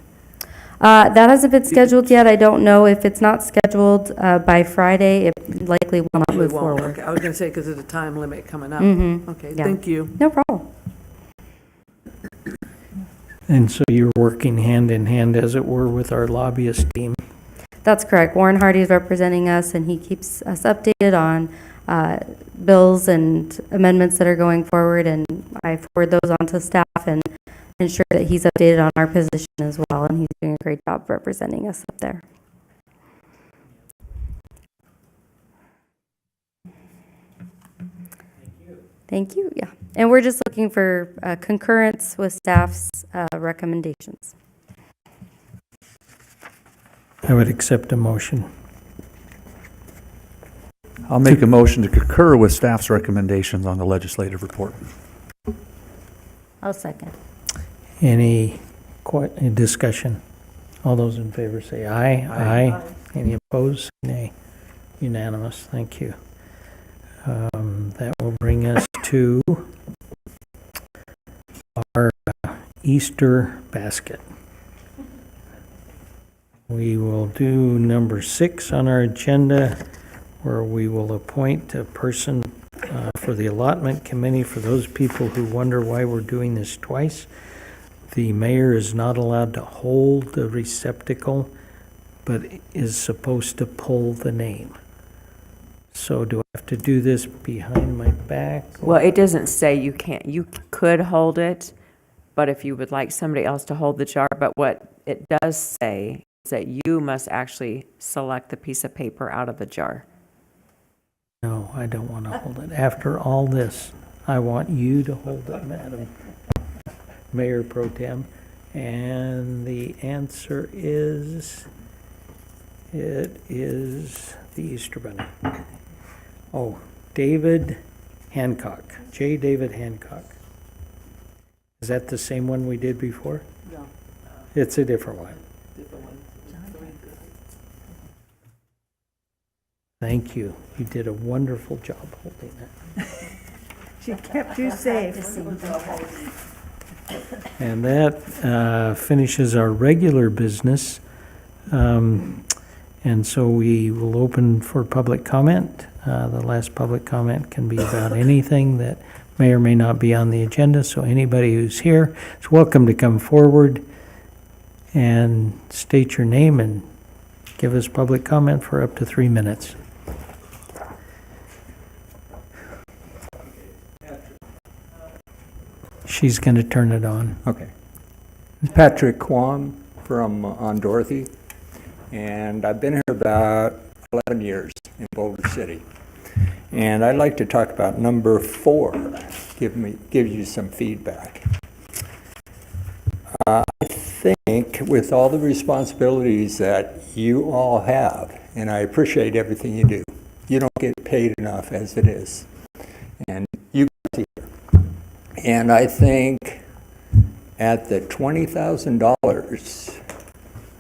That hasn't been scheduled yet. I don't know if it's not scheduled by Friday. It likely will not move It won't. forward. Okay. I was going to say because of the time limit coming up. Mhm. Okay. Yeah. Thank you. No problem. And so you're working hand in hand, as it were, with our lobbyist team. That's correct. Warren Hardy is representing us, and he keeps us updated on bills and amendments that are going forward, and I forward those on to staff and ensure that he's updated on our position as well, and he's doing a great job representing us up there. Thank you. Yeah. And we're just looking for concurrence with staff's recommendations. I would accept a motion. I'll make a motion to concur with staff's recommendations on the legislative report. I'll second. Any discussion? All those in favor say aye. Aye. Any opposed? Nay. Unanimous. Thank you. That will bring us to our Easter basket. We will do number 6 on our agenda, where we will appoint a person For the allotment committee, for those people who wonder why we're doing this twice, the mayor is not allowed to hold the receptacle, but is supposed to pull the name. So do I have to do this behind my back? Well, it doesn't say you can't. You could hold it, but if you would like somebody else to hold the jar, but what it does say is that you must actually select the piece of paper out of the jar. No, I don't want to hold it. After all this, I want you to hold it, Madam Mayor Pro Tem. And the answer is, it is the Easter Bunny. Oh, David Hancock, J. David Hancock. Is that the same one we did before? No, It's a different one. different one. Thank you. You did a wonderful job holding that. She kept you safe. And that finishes our regular business. And so we will open for public comment. The last public comment can be about anything that may or may not be on the agenda. So anybody who's here is welcome to come forward and state your name and give us public comment for up to 3 minutes. She's going to turn it on. Okay. It's Patrick Kwan from on Dorothy, and I've been here about 11 years in Boulder City. And I'd like to talk about number 4, give you some feedback. I think with all the responsibilities that you all have, and I appreciate everything you do, you don't get paid enough as it is. And you got here. And I think at the $20,000,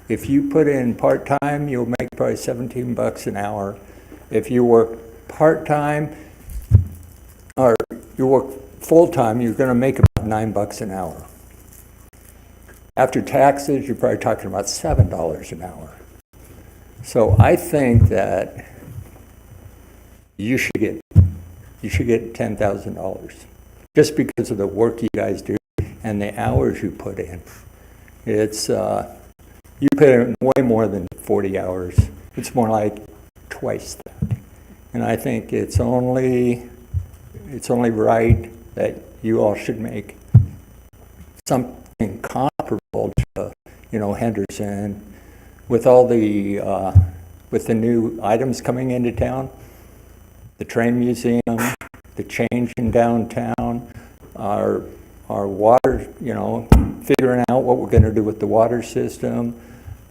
if you put in part-time, you'll make probably $17 an hour. If you work part-time, or you work full-time, you're going to make about $9 an hour. After taxes, you're probably talking about $7 an hour. So I think that you should get $10,000 just because of the work you guys do and the hours you put in. It's you put in way more than 40 hours. It's more like twice that. And I think it's only right that you all should make something comparable to, Henderson, with all the with the new items coming into town, the train museum, the change in downtown, our water, figuring out what we're going to do with the water system,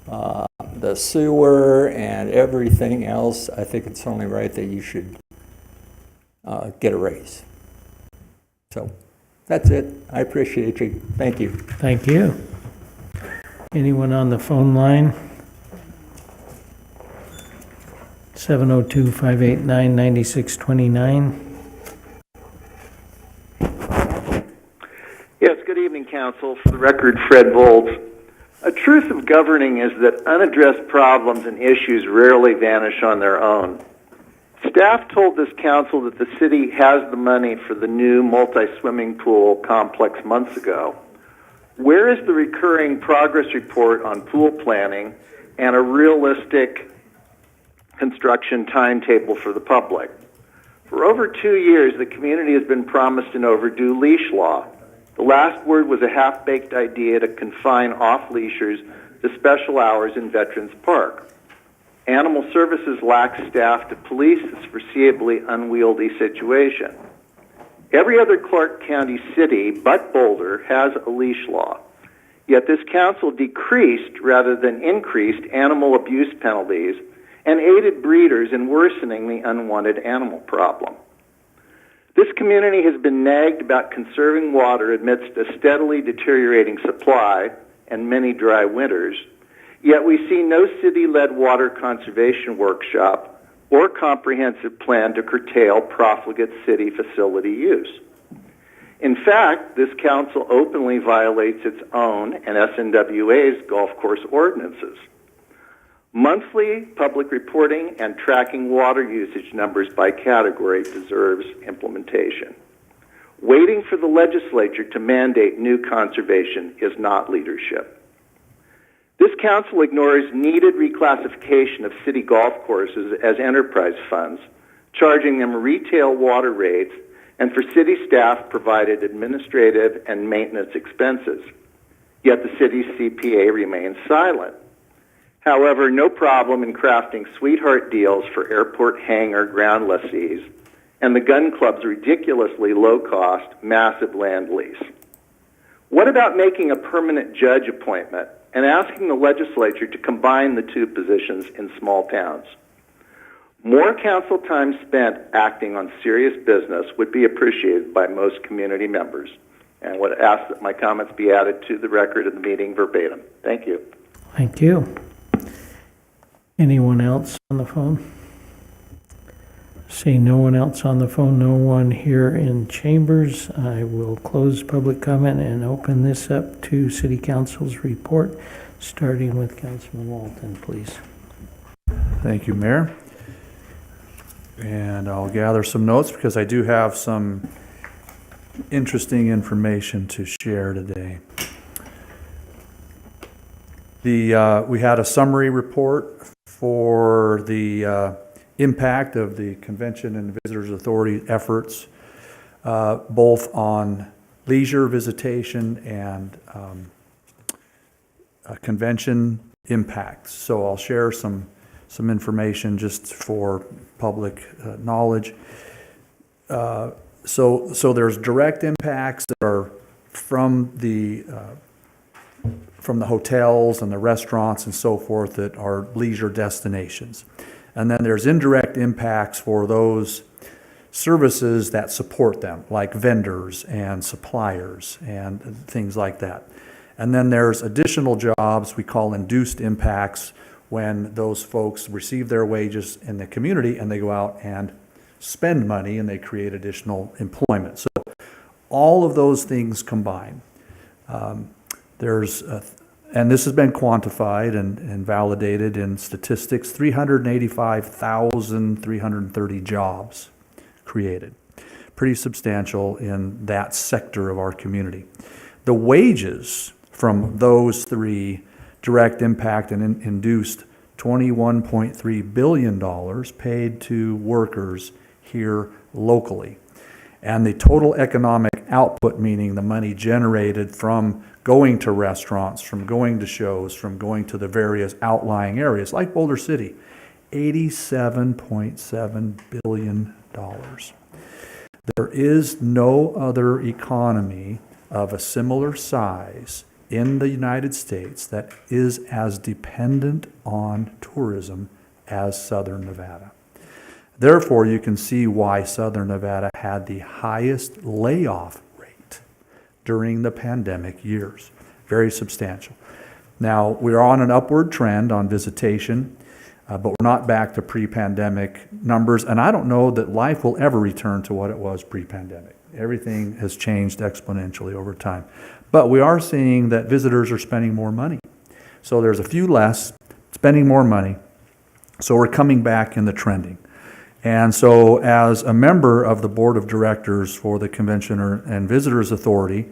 the sewer, and everything else. I think it's only right that you should get a raise. So that's it. I appreciate you. Thank you. Thank you. Anyone on the phone line? 702-589-9629. Yes, good evening, Council. For the record, Fred Volz. A truth of governing is that unaddressed problems and issues rarely vanish on their own. Staff told this council that the city has the money for the new multi-swimming pool complex months ago. Where is the recurring progress report on pool planning and a realistic construction timetable for the public? For over 2 years, the community has been promised an overdue leash law. The last word was a half-baked idea to confine off-leashers to special hours in Veterans Park. Animal Services lacks staff to police this foreseeably unwieldy situation. Every other Clark County city but Boulder has a leash law. Yet this council decreased rather than increased animal abuse penalties and aided breeders in worsening the unwanted animal problem. This community has been nagged about conserving water amidst a steadily deteriorating supply and many dry winters, yet we see no city-led water conservation workshop or comprehensive plan to curtail profligate city facility use. In fact, this council openly violates its own and SNWA's golf course ordinances. Monthly public reporting and tracking water usage numbers by category deserves implementation. Waiting for the legislature to mandate new conservation is not leadership. This council ignores needed reclassification of city golf courses as enterprise funds, charging them retail water rates, and for city staff provided administrative and maintenance expenses. Yet the city's CPA remains silent. However, no problem in crafting sweetheart deals for airport hangar ground lessees and the gun club's ridiculously low-cost, massive land lease. What about making a permanent judge appointment and asking the legislature to combine the two positions in small towns? More council time spent acting on serious business would be appreciated by most community members, and would ask that my comments be added to the record of the meeting verbatim. Thank you. Thank you. Anyone else on the phone? See no one else on the phone, no one here in chambers. I will close public comment and open this up to City Council's report, starting with Councilman Walton, please. Thank you, Mayor. And I'll gather some notes because I do have some interesting information to share today. We had a summary report for the impact of the Convention and Visitors Authority efforts, both on leisure visitation and convention impacts. So I'll share some information just for public knowledge. So there's direct impacts that are from the hotels and the restaurants and so forth that are leisure destinations. And then there's indirect impacts for those services that support them, like vendors and suppliers and things like that. And then there's additional jobs we call induced impacts, when those folks receive their wages in the community and they go out and spend money and they create additional employment. So all of those things combined. And this has been quantified and validated in statistics, 385,330 jobs created. Pretty substantial in that sector of our community. The wages from those three, direct impact and induced, $21.3 billion paid to workers here locally. And the total economic output, meaning the money generated from going to restaurants, from going to shows, from going to the various outlying areas like Boulder City, $87.7 billion. There is no other economy of a similar size in the United States that is as dependent on tourism as Southern Nevada. Therefore, you can see why Southern Nevada had the highest layoff rate during the pandemic years. Very substantial. Now, we're on an upward trend on visitation, but we're not back to pre-pandemic numbers, and I don't know that life will ever return to what it was pre-pandemic. Everything has changed exponentially over time. But we are seeing that visitors are spending more money. So there's a few less, spending more money. So we're coming back in the trending. And so as a member of the board of directors for the Convention and Visitors Authority,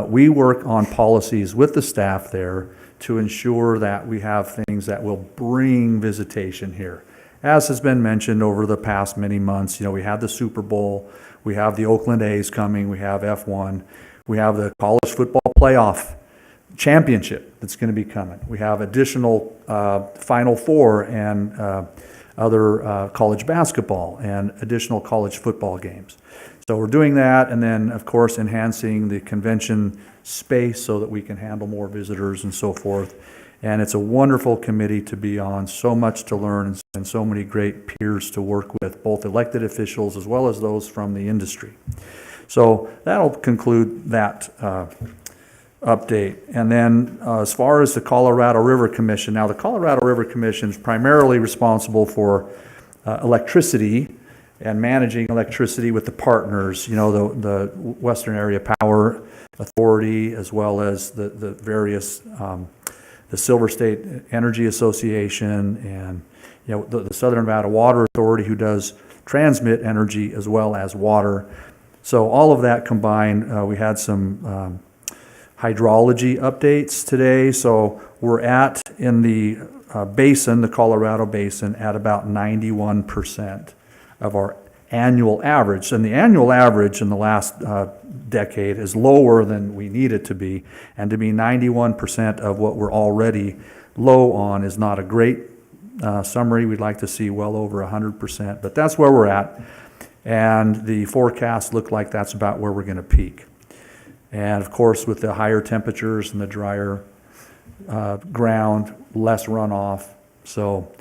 we work on policies with the staff there to ensure that we have things that will bring visitation here. As has been mentioned over the past many months, we had the Super Bowl, we have the Oakland A's coming, we have F1, we have the college football playoff championship that's going to be coming. We have additional Final Four and other college basketball and additional college football games. So we're doing that, and then, of course, enhancing the convention space so that we can handle more visitors and so forth. And it's a wonderful committee to be on, so much to learn and so many great peers to work with, both elected officials as well as those from the industry. So that'll conclude that update. And then as far as the Colorado River Commission, now the Colorado River Commission is primarily responsible for electricity and managing electricity with the partners, the Western Area Power Authority, as well as the various the Silver State Energy Association, and the Southern Nevada Water Authority, who does transmit energy as well as water. So all of that combined, we had some hydrology updates today. So we're in the basin, the Colorado Basin, at about 91% of our annual average. And the annual average in the last decade is lower than we need it to be. And to be 91% of what we're already low on is not a great summary. We'd like to see well over 100%, but that's where we're at. And the forecasts look like that's about where we're going to peak. And of course, with the higher temperatures and the drier ground, less runoff. So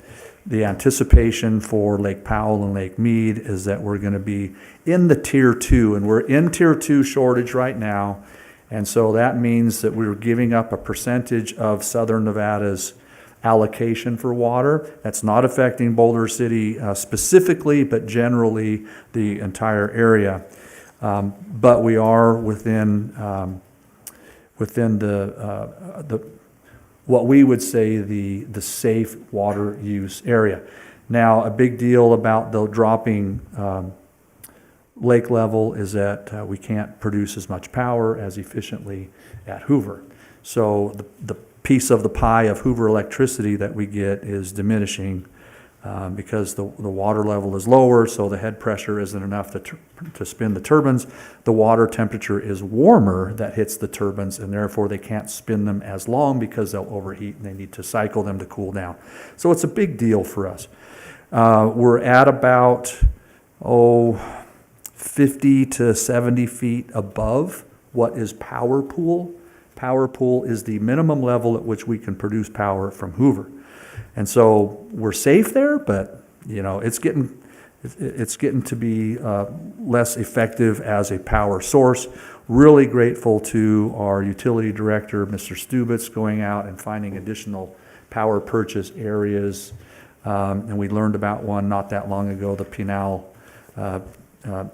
the anticipation for Lake Powell and Lake Mead is that we're going to be in the Tier 2, and we're in Tier 2 shortage right now. And so that means that we're giving up a percentage of Southern Nevada's allocation for water. That's not affecting Boulder City specifically, but generally the entire area. But we are within the what we would say the safe water use area. Now, a big deal about the dropping lake level is that we can't produce as much power as efficiently at Hoover. So the piece of the pie of Hoover electricity that we get is diminishing because the water level is lower, so the head pressure isn't enough to spin the turbines. The water temperature is warmer that hits the turbines, and therefore they can't spin them as long because they'll overheat and they need to cycle them to cool down. So it's a big deal for us. We're at about 50 to 70 feet above what is power pool. Power pool is the minimum level at which we can produce power from Hoover. And so we're safe there, but it's getting to be less effective as a power source. Really grateful to our utility director, Mr. Stubitz, going out and finding additional power purchase areas. And we learned about one not that long ago, the Pinal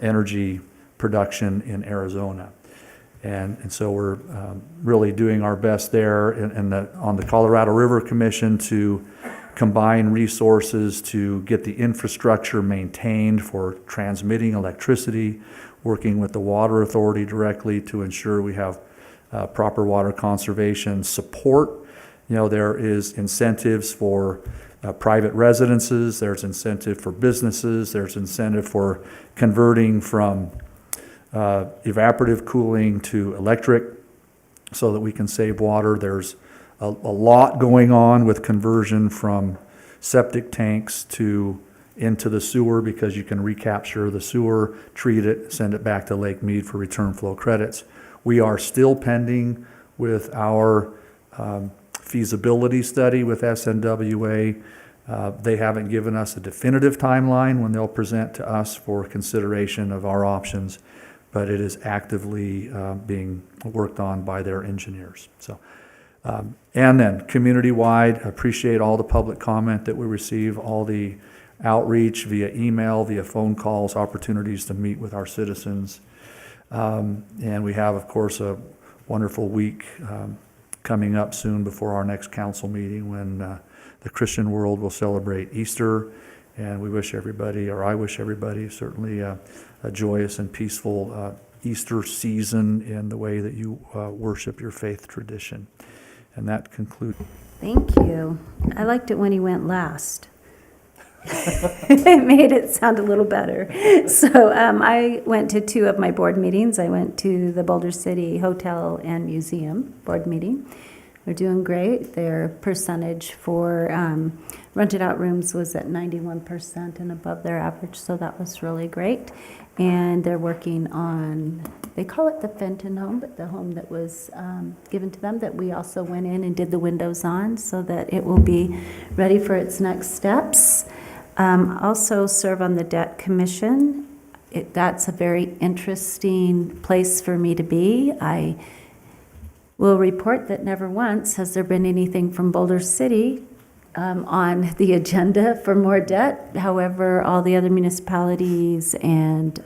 energy production in Arizona. And so we're really doing our best there on the Colorado River Commission to combine resources to get the infrastructure maintained for transmitting electricity, working with the Water Authority directly to ensure we have proper water conservation support. There is incentives for private residences, there's incentive for businesses, there's incentive for converting from evaporative cooling to electric so that we can save water. There's a lot going on with conversion from septic tanks into the sewer because you can recapture the sewer, treat it, send it back to Lake Mead for return flow credits. We are still pending with our feasibility study with SNWA. They haven't given us a definitive timeline when they'll present to us for consideration of our options, but it is actively being worked on by their engineers. So, and then community-wide, appreciate all the public comment that we receive, all the outreach via email, via phone calls, opportunities to meet with our citizens. And we have, of course, a wonderful week coming up soon before our next council meeting when the Christian world will celebrate Easter. And we wish everybody, or I wish everybody, certainly a joyous and peaceful Easter season in the way that you worship your faith tradition. And that concludes. Thank you. I liked it when he went last. It made it sound a little better. So I went to 2 of my board meetings. I went to the Boulder City Hotel and Museum board meeting. They're doing great. Their percentage for rented out rooms was at 91% and above their average, so that was really great. And they're working on, they call it the Fenton home, but the home that was given to them that we also went in and did the windows on so that it will be ready for its next steps. Also serve on the Debt Commission. That's a very interesting place for me to be. I will report that never once has there been anything from Boulder City on the agenda for more debt. However, all the other municipalities and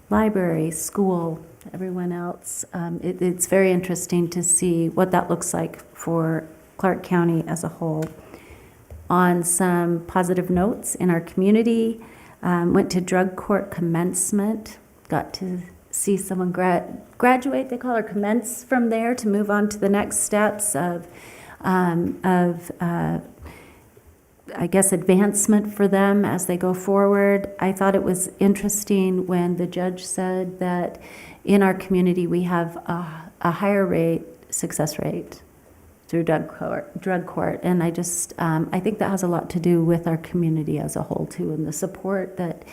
library, school, everyone else. It's very interesting to see what that looks like for Clark County as a whole. On some positive notes in our community, went to drug court commencement, got to see someone graduate, they call her commence from there to move on to the next steps of I guess, advancement for them as they go forward. I thought it was interesting when the judge said that in our community we have a higher success rate through drug court. And I just, I think that has a lot to do with our community as a whole too, and the support that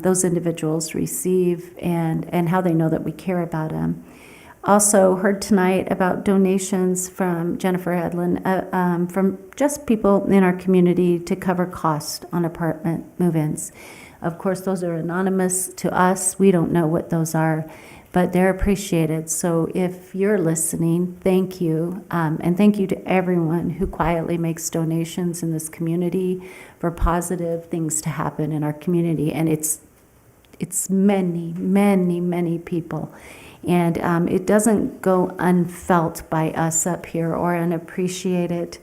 those individuals receive and how they know that we care about them. Also heard tonight about donations from Jennifer Edlin, from just people in our community to cover cost on apartment move-ins. Of course, those are anonymous to us. We don't know what those are, but they're appreciated. So if you're listening, thank you. And thank you to everyone who quietly makes donations in this community for positive things to happen in our community. And it's many, many, many people. And it doesn't go unfelt by us up here or unappreciated.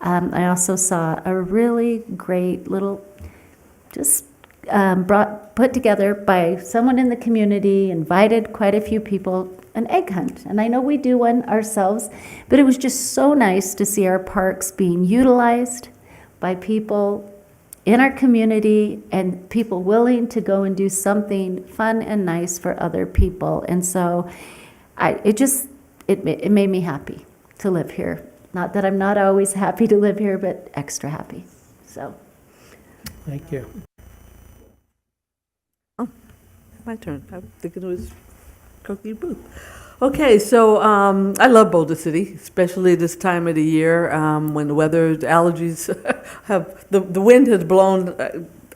I also saw a really great little, just put together by someone in the community, invited quite a few people, an egg hunt. And I know we do one ourselves, but it was just so nice to see our parks being utilized by people in our community and people willing to go and do something fun and nice for other people. And so it made me happy to live here. Not that I'm not always happy to live here, but extra happy. So. Thank you. My turn. I'm thinking it was Cookie Booth. Okay, so I love Boulder City, especially this time of the year when the weather, the allergies have, the wind has blown,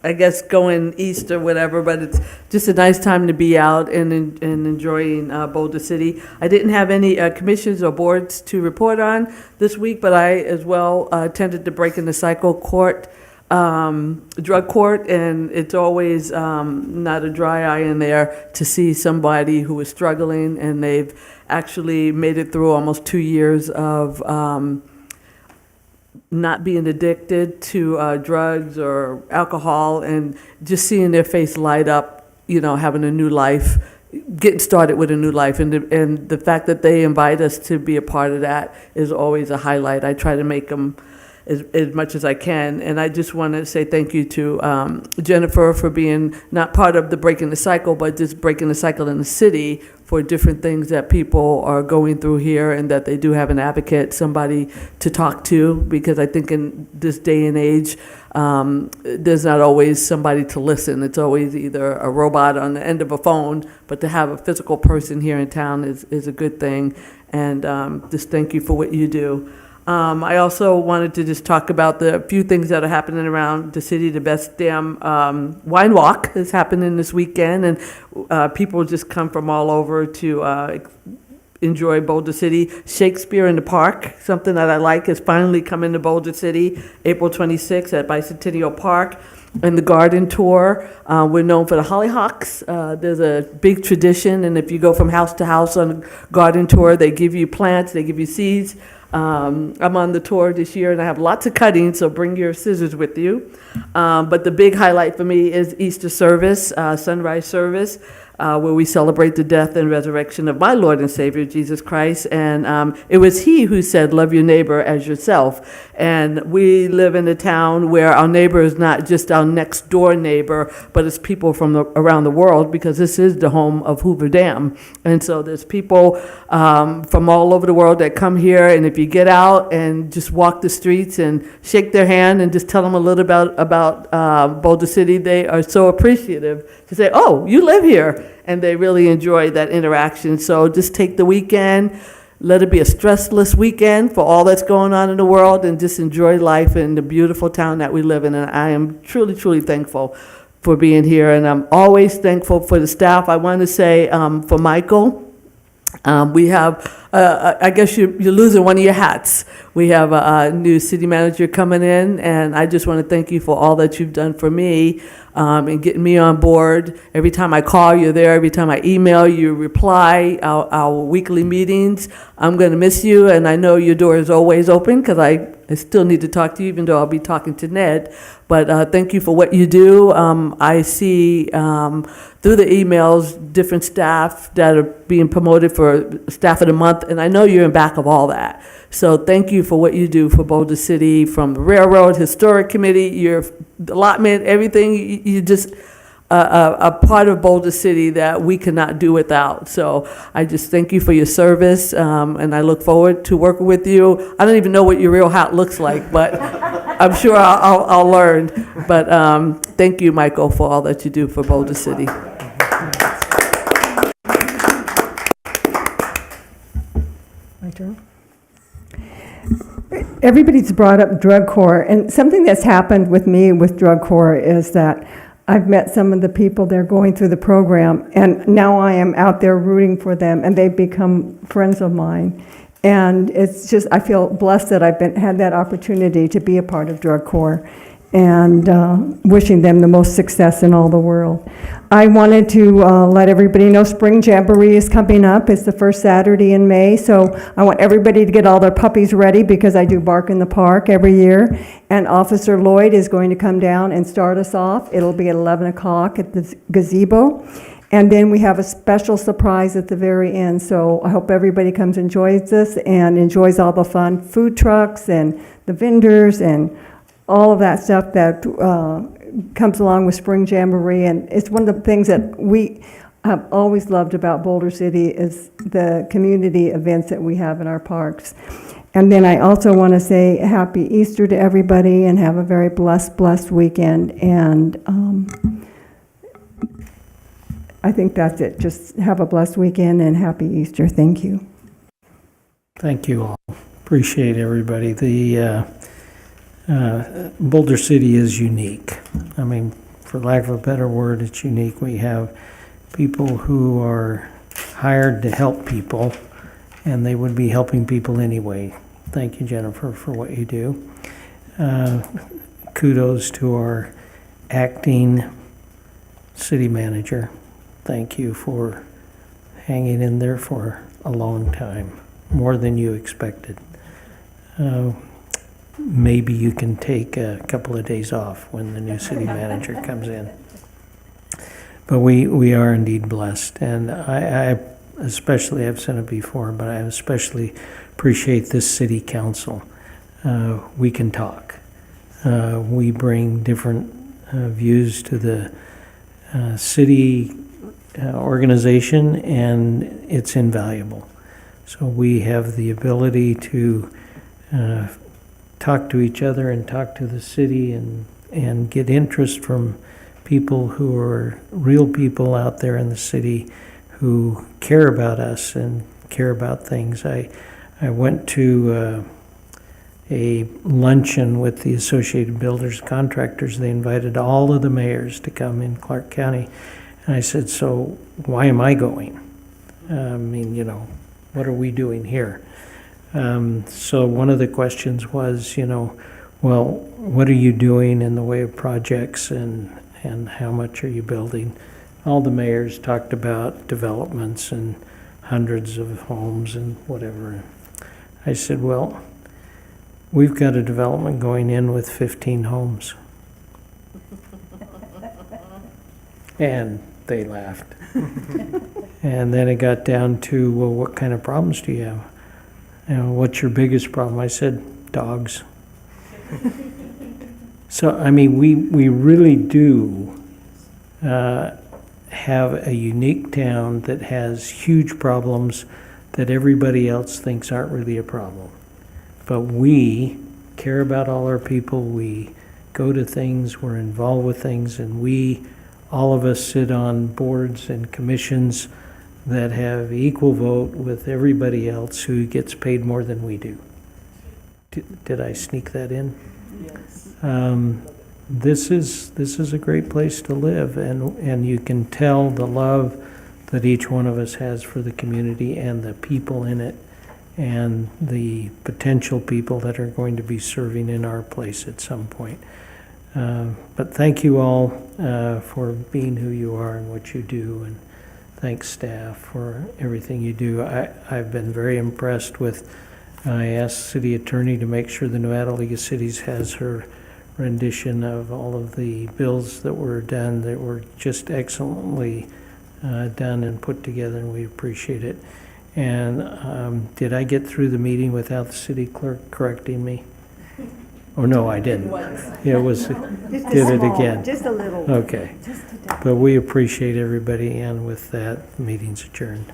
I guess, going east or whatever, but it's just a nice time to be out and enjoying Boulder City. I didn't have any commissions or boards to report on this week, but I as well attended the Breaking the Cycle court. Drug court, and it's always not a dry eye in there to see somebody who is struggling, and they've actually made it through almost 2 years of not being addicted to drugs or alcohol, and just seeing their face light up, you know, having a new life, getting started with a new life, and the fact that they invite us to be a part of that is always a highlight. I try to make them as much as I can. And I just want to say thank you to Jennifer for being not part of the Breaking the Cycle, but just breaking the cycle in the city for different things that people are going through here, and that they do have an advocate, somebody to talk to, because I think in this day and age, there's not always somebody to listen. It's always either a robot on the end of a phone, but to have a physical person here in town is a good thing. And just thank you for what you do. I also wanted to just talk about the few things that are happening around the city. The Best Damn Wine Walk is happening this weekend, and people just come from all over to enjoy Boulder City. Shakespeare in the Park, something that I like, is finally coming to Boulder City, April 26th at Bicentennial Park. And the garden tour, we're known for the hollyhocks. There's a big tradition, and if you go from house to house on a garden tour, they give you plants, they give you seeds. I'm on the tour this year, and I have lots of cuttings, so bring your scissors with you. But the big highlight for me is Easter service, sunrise service, where we celebrate the death and resurrection of my Lord and Savior, Jesus Christ. And it was he who said, love your neighbor as yourself. And we live in a town where our neighbor is not just our next door neighbor, but it's people from around the world, because this is the home of Hoover Dam. And so there's people from all over the world that come here, and if you get out and just walk the streets and shake their hand and just tell them a little about Boulder City, they are so appreciative to say, oh, you live here. And they really enjoy that interaction. So just take the weekend, let it be a stressless weekend for all that's going on in the world, and just enjoy life in the beautiful town that we live in. And I am truly, truly thankful for being here. And I'm always thankful for the staff. I want to say for Michael, We have, I guess you're losing one of your hats. We have a new city manager coming in, and I just want to thank you for all that you've done for me and getting me on board. Every time I call, you're there. Every time I email, you reply. Our weekly meetings, I'm going to miss you, and I know your door is always open because I still need to talk to you, even though I'll be talking to Ned. But thank you for what you do. I see through the emails different staff that are being promoted for Staff of the Month, and I know you're in back of all that. So thank you for what you do for Boulder City, from the Railroad, Historic Committee, your allotment, everything. You just a part of Boulder City that we cannot do without. So I just thank you for your service, and I look forward to working with you. I don't even know what your real hat looks like, but I'm sure I'll learn. But thank you, Michael, for all that you do for Boulder City. My turn. Everybody's brought up Drug Corps, and something that's happened with me with Drug Corps is that I've met some of the people that are going through the program, and now I am out there rooting for them, and they've become friends of mine. And it's just, I feel blessed that I've had that opportunity to be a part of Drug Corps, and wishing them the most success in all the world. I wanted to let everybody know Spring Jamboree is coming up. It's the first Saturday in May, so I want everybody to get all their puppies ready because I do Bark in the Park every year. And Officer Lloyd is going to come down and start us off. It'll be at 11 o'clock at the gazebo. And then we have a special surprise at the very end. So I hope everybody comes and enjoys this and enjoys all the fun food trucks and the vendors and all of that stuff that comes along with Spring Jamboree. And it's one of the things that we have always loved about Boulder City is the community events that we have in our parks. And then I also want to say Happy Easter to everybody and have a very blessed weekend. And I think that's it. Just have a blessed weekend and Happy Easter. Thank you. Thank you all. Appreciate everybody. The Boulder City is unique. I mean, for lack of a better word, it's unique. We have people who are hired to help people, and they would be helping people anyway. Thank you, Jennifer, for what you do. Kudos to our acting city manager. Thank you for hanging in there for a long time, more than you expected. Maybe you can take a couple of days off when the new city manager comes in. But we are indeed blessed, and I especially, I've said it before, but I especially appreciate this city council. We can talk. We bring different views to the city organization, and it's invaluable. So we have the ability to talk to each other and talk to the city and get interest from people who are real people out there in the city who care about us and care about things. I went to a luncheon with the Associated Builders Contractors. They invited all of the mayors to come in Clark County. And I said, so why am I going? I mean, you know, what are we doing here? So one of the questions was, you know, well, what are you doing in the way of projects and how much are you building? All the mayors talked about developments and hundreds of homes and whatever. I said, well, we've got a development going in with 15 homes. And they laughed. And then it got down to, well, what kind of problems do you have? You know, what's your biggest problem? I said, dogs. So, I mean, we really do have a unique town that has huge problems that everybody else thinks aren't really a problem. But we care about all our people. We go to things, we're involved with things, and all of us sit on boards and commissions that have equal vote with everybody else who gets paid more than we do. Did I sneak that in? Yes. This is a great place to live, and you can tell the love, that each one of us has for the community and the people in it and the potential people that are going to be serving in our place at some point. But thank you all for being who you are and what you do, and thanks staff for everything you do. I've been very impressed with, I asked City Attorney to make sure the Nevada League of Cities has her rendition of all of the bills that were done that were just excellently done and put together, and we appreciate it. And did I get through the meeting without the city clerk correcting me? Oh, no, I didn't. Yeah, it was, did it again. Just a little. Okay. But we appreciate everybody, and with that, the meeting's adjourned.